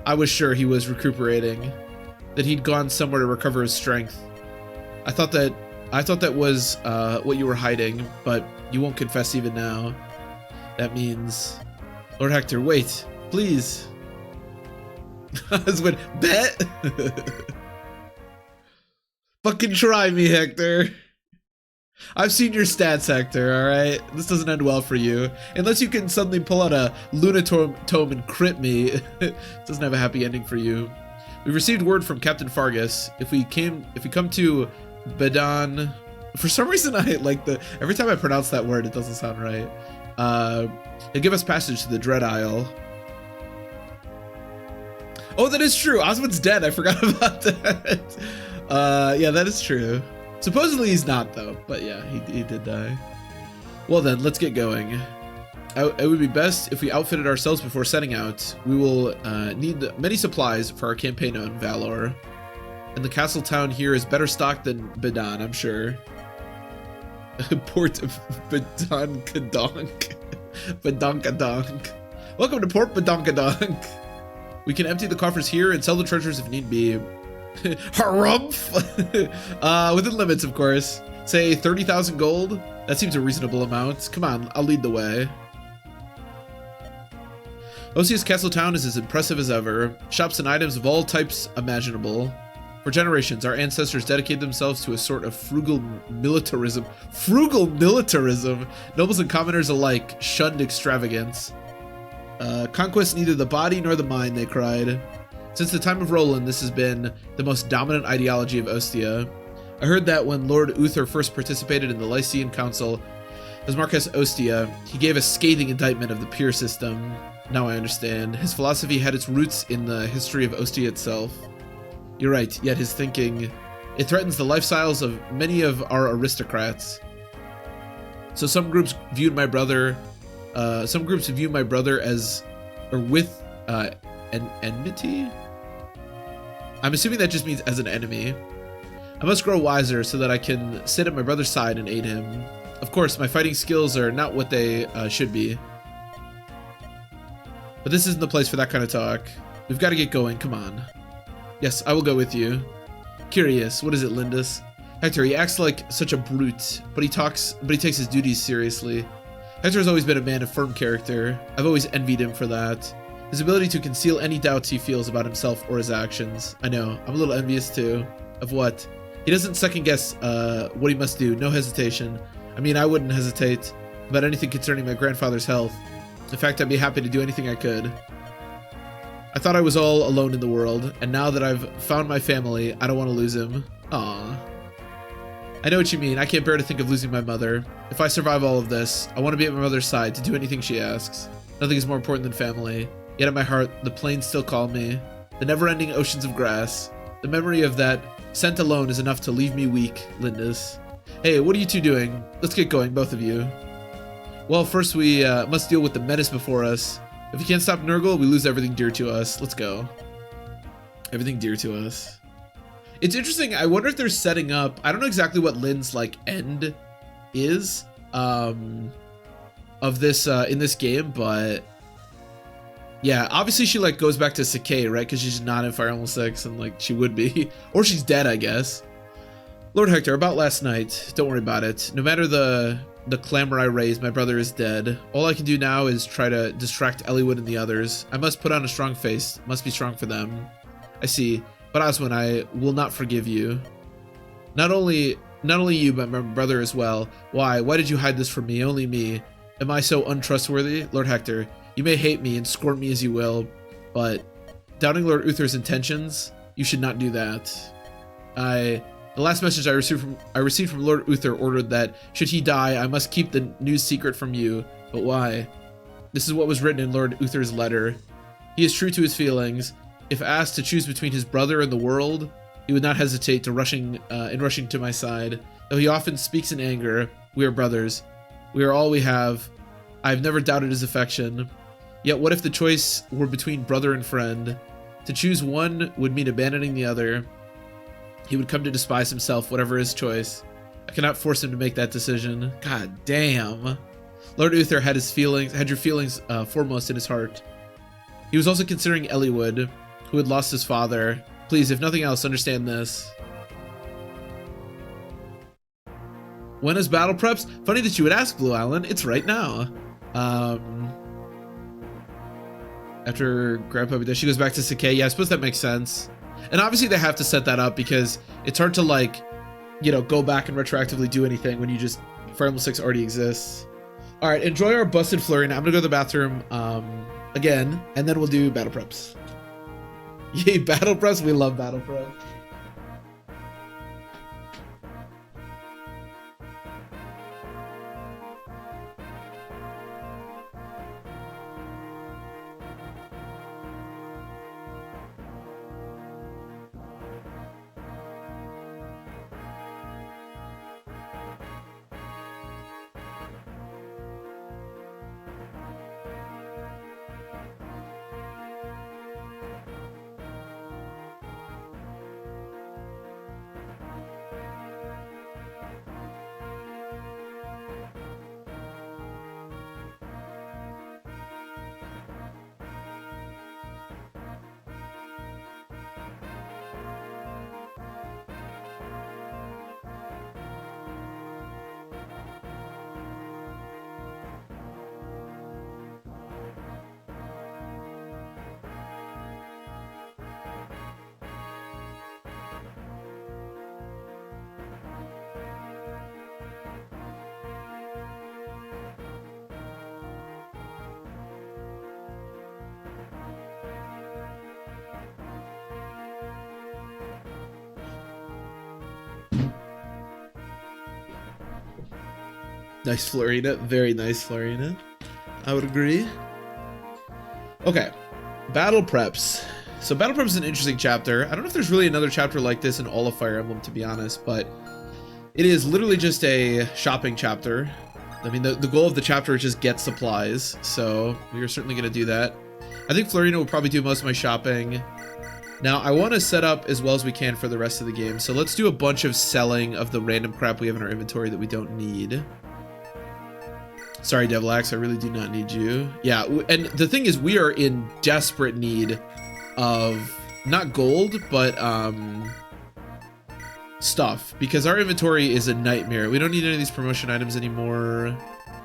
I was sure he was recuperating, that he'd gone somewhere to recover his strength. I thought that was what you were hiding, but you won't confess even now. That means... Lord Hector, wait, please. Husband, bet? Fucking try me, Hector. I've seen your stats, Hector, alright? This doesn't end well for you. Unless you can suddenly pull out a Lunatome and crit me, it doesn't have a happy ending for you. We've received word from Captain Fargus. If we come to Bedan... For some reason, I like every time I pronounce that word, it doesn't sound right. He'll give us passage to the Dread Isle. Oh, that is true. Osmond's dead. I forgot about that. Yeah, that is true. Supposedly he's not, though. But yeah, he did die. Well then, let's get going. It would be best if we outfitted ourselves before setting out. We will need many supplies for our campaign on Valor. And the castle town here is better stocked than Bedan, I'm sure. Port of Bedonkadonk. Bedonkadonk. Welcome to Port Bedonkadonk. We can empty the coffers here and sell the treasures if need be. Harumph! Within limits, of course. Say 30,000 gold? That seems a reasonable amount. Come on, I'll lead the way. Osea's castle town is as impressive as ever. Shops and items of all types imaginable. For generations, our ancestors dedicated themselves to a sort of frugal militarism. Frugal militarism! Nobles and commoners alike shunned extravagance. Conquest neither the body nor the mind, they cried. Since the time of Roland, this has been the most dominant ideology of Ostia. I heard that when Lord Uther first participated in the Lycian Council as Marquess Ostia, he gave a scathing indictment of the peer system. Now I understand. His philosophy had its roots in the history of Ostia itself. You're right, yet his thinking, it threatens the lifestyles of many of our aristocrats. So some groups view my brother as, or with, an enmity? I'm assuming that just means as an enemy. I must grow wiser so that I can sit at my brother's side and aid him. Of course, my fighting skills are not what they should be. But this isn't the place for that kind of talk. We've got to get going, come on. Yes, I will go with you. Curious, what is it, Lindis? Hector, he acts like such a brute, but he takes his duties seriously. Hector has always been a man of firm character. I've always envied him for that. His ability to conceal any doubts he feels about himself or his actions. I know, I'm a little envious too. Of what? He doesn't second guess what he must do, no hesitation. I mean, I wouldn't hesitate about anything concerning my grandfather's health. In fact, I'd be happy to do anything I could. I thought I was all alone in the world, and now that I've found my family, I don't want to lose him. Aww. I know what you mean. I can't bear to think of losing my mother. If I survive all of this, I want to be at my mother's side to do anything she asks. Nothing is more important than family. Yet at my heart, the plains still call me. The never-ending oceans of grass. The memory of that scent alone is enough to leave me weak, Lindis. Hey, what are you two doing? Let's get going, both of you. Well, first we must deal with the menace before us. If we can't stop Nurgle, we lose everything dear to us. Let's go. Everything dear to us. It's interesting. I wonder if they're setting up... I don't know exactly what Lynn's, like, end is of this in this game, but... Yeah, obviously she, like, goes back to Sakai, right? Because she's not in Fire Emblem 6, and, like, she would be. Or she's dead, I guess. Lord Hector, about last night. Don't worry about it. No matter the clamor I raised, my brother is dead. All I can do now is try to distract Eliwood and the others. I must put on a strong face. Must be strong for them. I see. But Oswin, I will not forgive you. Not only you, but my brother as well. Why? Why did you hide this from me? Only me. Am I so untrustworthy? Lord Hector, you may hate me and scorn me as you will, but doubting Lord Uther's intentions, you should not do that. The last message I received from Lord Uther ordered that, should he die, I must keep the news secret from you. But why? This is what was written in Lord Uther's letter. He is true to his feelings. If asked to choose between his brother and the world, he would not hesitate in rushing to my side. Though he often speaks in anger, we are brothers. We are all we have. I have never doubted his affection. Yet what if the choice were between brother and friend? To choose one would mean abandoning the other. He would come to despise himself, whatever his choice. I cannot force him to make that decision. God damn. Lord Uther had your feelings foremost in his heart. He was also considering Eliwood, who had lost his father. Please, if nothing else, understand this. When is battle preps? Funny that you would ask, Blue Island. It's right now. After Grandpa dies, she goes back to Sakai. Yeah, I suppose that makes sense. And obviously they have to set that up because it's hard to, like, you know, go back and retroactively do anything when you just Fire Emblem 6 already exists. All right, enjoy our busted flurry. Now I'm gonna go to the bathroom again, and then we'll do battle preps. Yay, battle preps! We love battle preps. Nice Florina, very nice Florina. I would agree. Okay, battle preps. So battle preps is an interesting chapter. I don't know if there's really another chapter like this in all of Fire Emblem, to be honest, but it is literally just a shopping chapter. I mean, the goal of the chapter is just get supplies, so we are certainly going to do that. I think Florina will probably do most of my shopping. Now, I want to set up as well as we can for the rest of the game, so let's do a bunch of selling of the random crap we have in our inventory that we don't need. Sorry, Devil Axe, I really do not need you. Yeah, and the thing is, we are in desperate need of, not gold, but stuff, because our inventory is a nightmare. We don't need any of these promotion items anymore.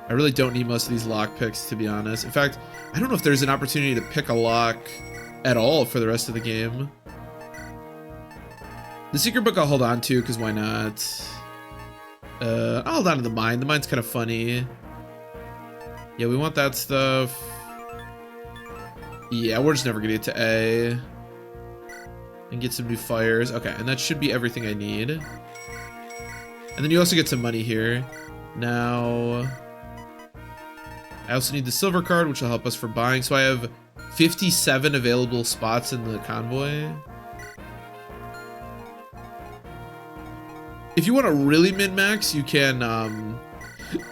I really don't need most of these lockpicks, to be honest. In fact, I don't know if there's an opportunity to pick a lock at all for the rest of the game. The secret book I'll hold on to, because why not? I'll hold on to the mine. The mine's kind of funny. Yeah, we want that stuff. Yeah, we're just never gonna get to A. And get some new fires. Okay, and that should be everything I need. And then you also get some money here. Now, I also need the silver card, which will help us for buying. So I have 57 available spots in the convoy. If you want to really min-max, you can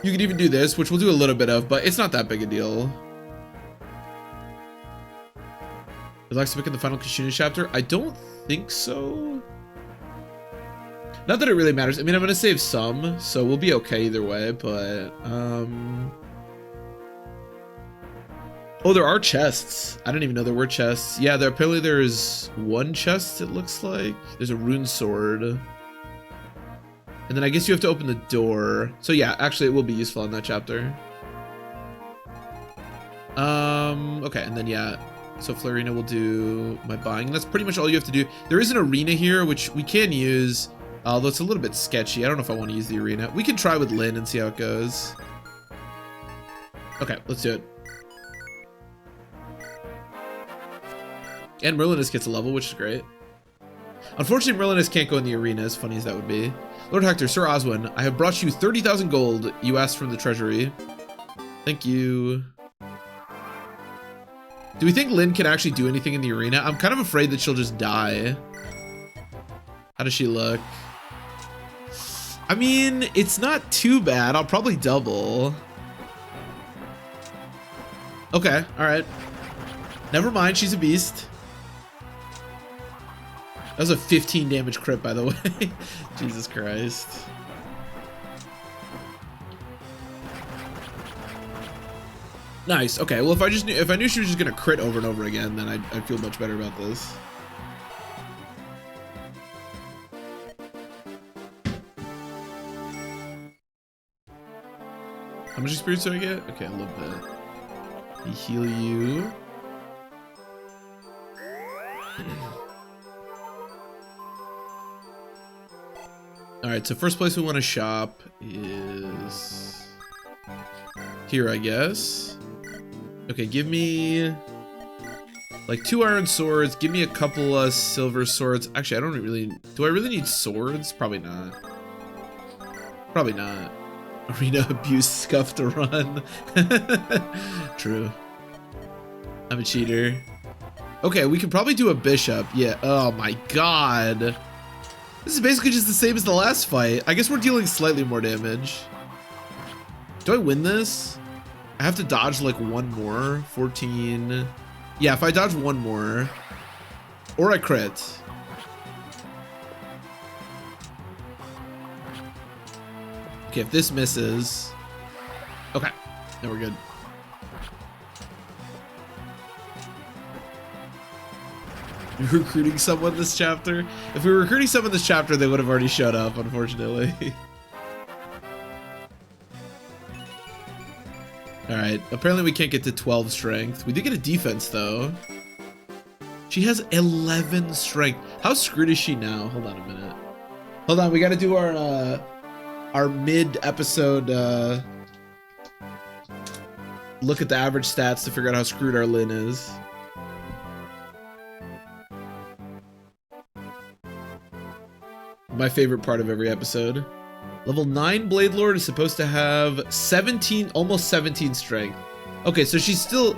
even do this, which we'll do a little bit of, but it's not that big a deal. Relax to pick in the final Kishuna chapter? I don't think so. Not that it really matters. I mean, I'm gonna save some, so we'll be okay either way, but oh, there are chests. I didn't even know there were chests. Yeah, apparently there's one chest, it looks like. There's a rune sword. And then I guess you have to open the door. So yeah, actually it will be useful in that chapter. Okay, and then yeah. So Florina will do my buying. And that's pretty much all you have to do. There is an arena here, which we can use. Although it's a little bit sketchy. I don't know if I want to use the arena. We can try with Lynn and see how it goes. Okay, let's do it. And Merlinus gets a level, which is great. Unfortunately, Merlinus can't go in the arena, as funny as that would be. Lord Hector, Sir Oswin, I have brought you 30,000 gold you asked from the treasury. Thank you. Do we think Lynn can actually do anything in the arena? I'm kind of afraid that she'll just die. How does she look? I mean, it's not too bad. I'll probably double. Okay, all right. Never mind, she's a beast. That was a 15 damage crit, by the way. Jesus Christ. Nice. Okay. Well, if I knew she was just gonna crit over and over again, then I'd feel much better about this. How much experience do I get? Okay, a little bit. We heal you. All right, so first place we want to shop is here, I guess. Okay, give me like 2 iron swords. Give me a couple of silver swords. Actually, I don't really... Do I really need swords? Probably not. Probably not. Arena abuse, scuff to run. True. I'm a cheater. Okay, we could probably do a bishop. Yeah. Oh my god. This is basically just the same as the last fight. I guess we're dealing slightly more damage. Do I win this? I have to dodge like one more. 14. Yeah, if I dodge one more. Or I crit. Okay, if this misses. Okay, now we're good. You're recruiting someone this chapter? If we were recruiting someone this chapter, they would have already showed up, unfortunately. Alright, apparently we can't get to 12 strength. We did get a defense, though. She has 11 strength. How screwed is she now? Hold on a minute. Hold on, we gotta do our mid-episode look at the average stats to figure out how screwed our Lyn is. My favorite part of every episode. Level 9 Blade Lord is supposed to have 17, almost 17 strength. Okay, so she's still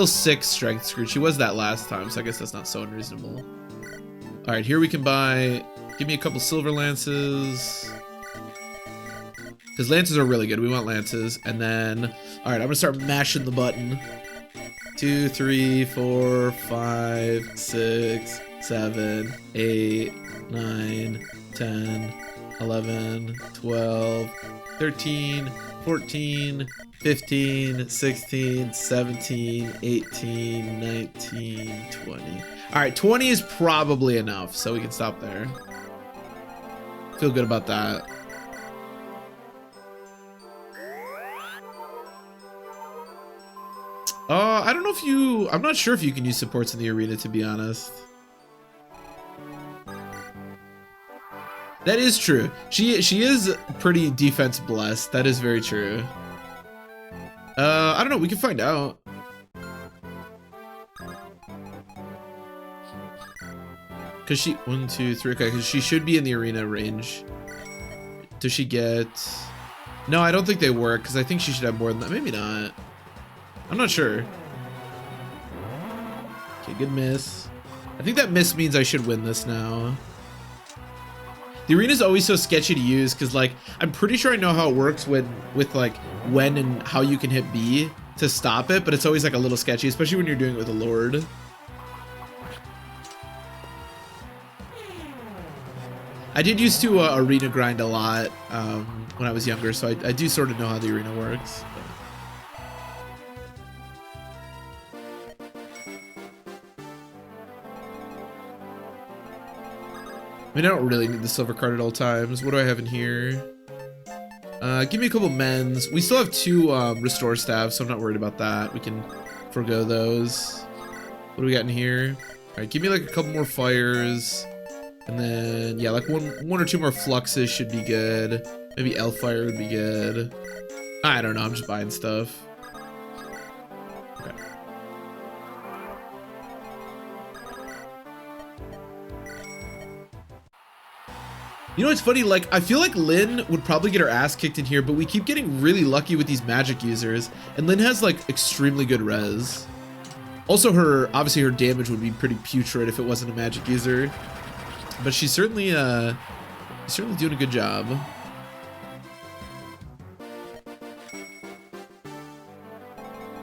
6 strength screwed. She was that last time, so I guess that's not so unreasonable. All right, here we can buy. Give me a couple silver lances. Because lances are really good. We want lances. And then, all right, I'm gonna start mashing the button. 2, 3, 4, 5, 6, 7, 8, 9, 10, 11, 12, 13, 14, 15, 16, 17, 18, 19, 20. All right, 20 is probably enough, so we can stop there. Feel good about that. I don't know if you... I'm not sure if you can use supports in the arena, to be honest. That is true. She is pretty defense blessed. That is very true. I don't know. We can find out. Cause she 1, 2, 3. Okay, cause she should be in the arena range. Does she get? No, I don't think they work. Cause I think she should have more than that. Maybe not. I'm not sure. Okay, good miss. I think that miss means I should win this now. The arena is always so sketchy to use because, like, I'm pretty sure I know how it works with like when and how you can hit B to stop it, but it's always like a little sketchy, especially when you're doing it with a Lord. I did used to arena grind a lot when I was younger, so I do sort of know how the arena works. I mean, I don't really need the silver card at all times. What do I have in here? Give me a couple men's. We still have 2 restore staffs, so I'm not worried about that. We can forego those. What do we got in here? All right, give me like a couple more fires. And then, yeah, like one or 2 more fluxes should be good. Maybe elf fire would be good. I don't know, I'm just buying stuff. Okay. You know, it's funny, like, I feel like Lyn would probably get her ass kicked in here, but we keep getting really lucky with these magic users. And Lyn has, like, extremely good res. Also, obviously her damage would be pretty putrid if it wasn't a magic user. But she's certainly doing a good job.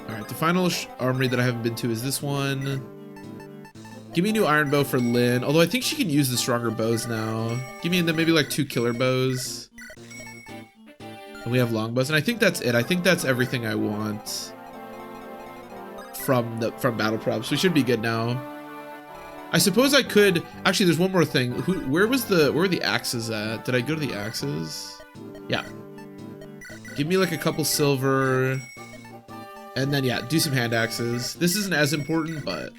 Alright, the final armory that I haven't been to is this one. Give me a new iron bow for Lyn, although I think she can use the stronger bows now. Give me then maybe like 2 killer bows. And we have longbows, and I think that's it. I think that's everything I want from battle props. We should be good now. I suppose I could actually. There's one more thing. Where were the axes at? Did I go to the axes? Yeah. Give me like a couple silver, and then yeah, do some hand axes. This isn't as important, but.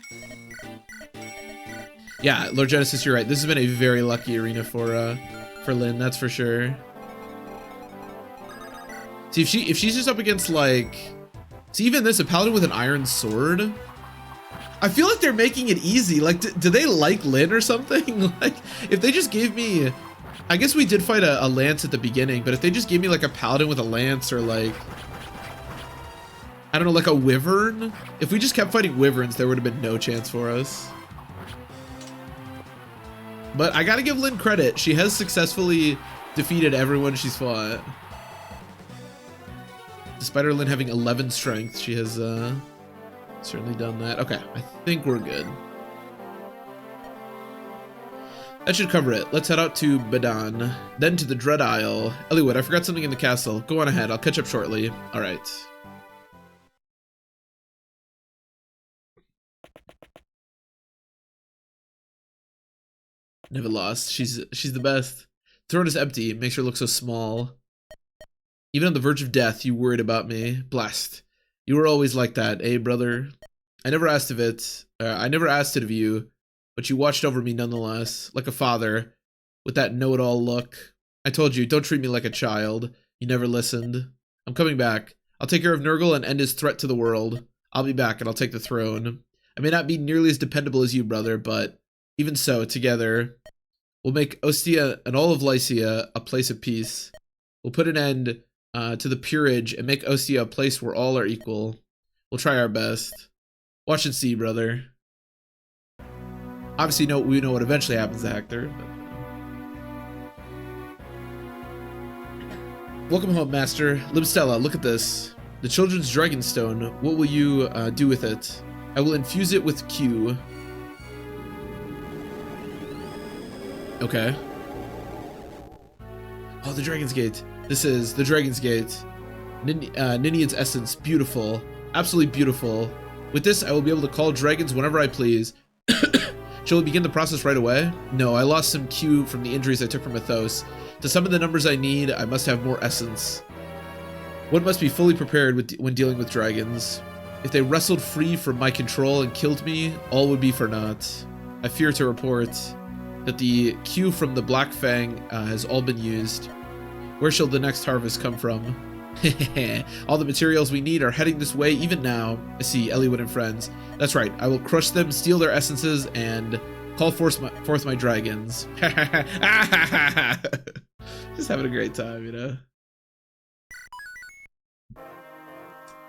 Yeah, Lord Genesis, you're right. This has been a very lucky arena for for Lynn, that's for sure. See, if she's just up against like, see, even this, a paladin with an iron sword. I feel like they're making it easy. Like, do they like Lynn or something? Like, if they just gave me, I guess we did fight a lance at the beginning, but if they just gave me like a paladin with a lance or like, I don't know, like a wyvern. If we just kept fighting wyverns, there would have been no chance for us. But I gotta give Lynn credit. She has successfully defeated everyone she's fought. Despite her Lynn having 11 strength, she has certainly done that. Okay, I think we're good. That should cover it. Let's head out to Badan, then to the Dread Isle. Eliwood, I forgot something in the castle. Go on ahead, I'll catch up shortly. All right. Never lost. She's the best. Throne is empty. It makes her look so small. Even on the verge of death, you worried about me. Blast. You were always like that, eh, brother? I never asked of it. I never asked it of you, but you watched over me nonetheless, like a father, with that know-it-all look. I told you, don't treat me like a child. You never listened. I'm coming back. I'll take care of Nurgle and end his threat to the world. I'll be back and I'll take the throne. I may not be nearly as dependable as you, brother, but even so, together, we'll make Ostia and all of Lycia a place of peace. We'll put an end to the peerage and make Ostia a place where all are equal. We'll try our best. Watch and see, brother. Obviously, we know what eventually happens to Hector. But... Welcome home, Master. Libstella, look at this. The Children's Dragonstone. What will you do with it? I will infuse it with Q. Okay. Oh, the Dragon's Gate. This is the Dragon's Gate. Ninian's essence. Beautiful. Absolutely beautiful. With this, I will be able to call dragons whenever I please. Shall we begin the process right away? No, I lost some Q from the injuries I took from Athos. To summon the numbers I need, I must have more essence. One must be fully prepared when dealing with dragons. If they wrestled free from my control and killed me, all would be for naught. I fear to report that the Q from the Black Fang has all been used. Where shall the next harvest come from? All the materials we need are heading this way even now. I see, Eliwood and friends. That's right, I will crush them, steal their essences, and call forth my dragons. Just having a great time, you know?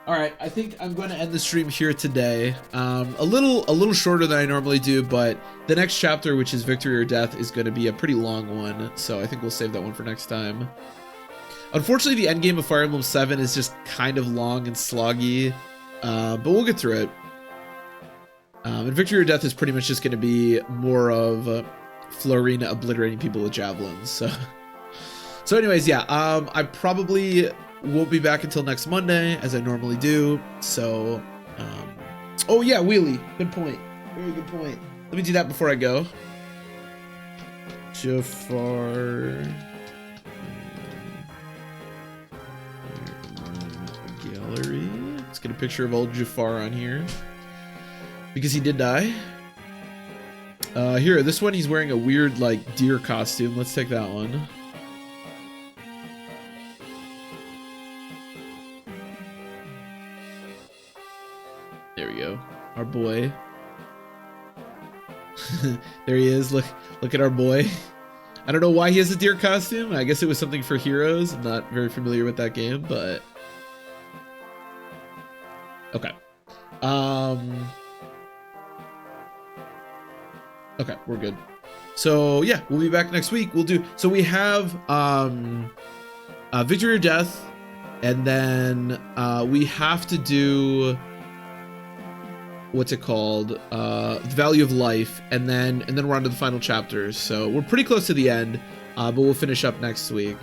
Alright, I think I'm going to end the stream here today. A little shorter than I normally do, but the next chapter, which is Victory or Death, is going to be a pretty long one, so I think we'll save that one for next time. Unfortunately, the endgame of Fire Emblem 7 is just kind of long and sloggy, but we'll get through it. And Victory or Death is pretty much just going to be more of Florina obliterating people with javelins. So anyways, yeah, I probably won't be back until next Monday, as I normally do. So, oh yeah, wheelie. Good point. Very good point. Let me do that before I go. Jafar. Gallery. Let's get a picture of old Jafar on here, because he did die. Here, this one, he's wearing a weird, like, deer costume. Let's take that one. There we go. Our boy. There he is. Look at our boy. I don't know why he has a deer costume. I guess it was something for Heroes. I'm not very familiar with that game, but okay. Okay, we're good. So yeah, we'll be back next week. So we have Victory or Death, and then we have to do, what's it called? The Value of Life, and then we're on to the final chapters. So we're pretty close to the end, but we'll finish up next week.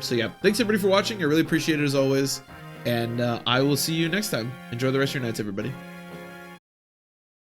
So yeah, thanks everybody for watching. I really appreciate it as always. And I will see you next time. Enjoy the rest of your nights, everybody.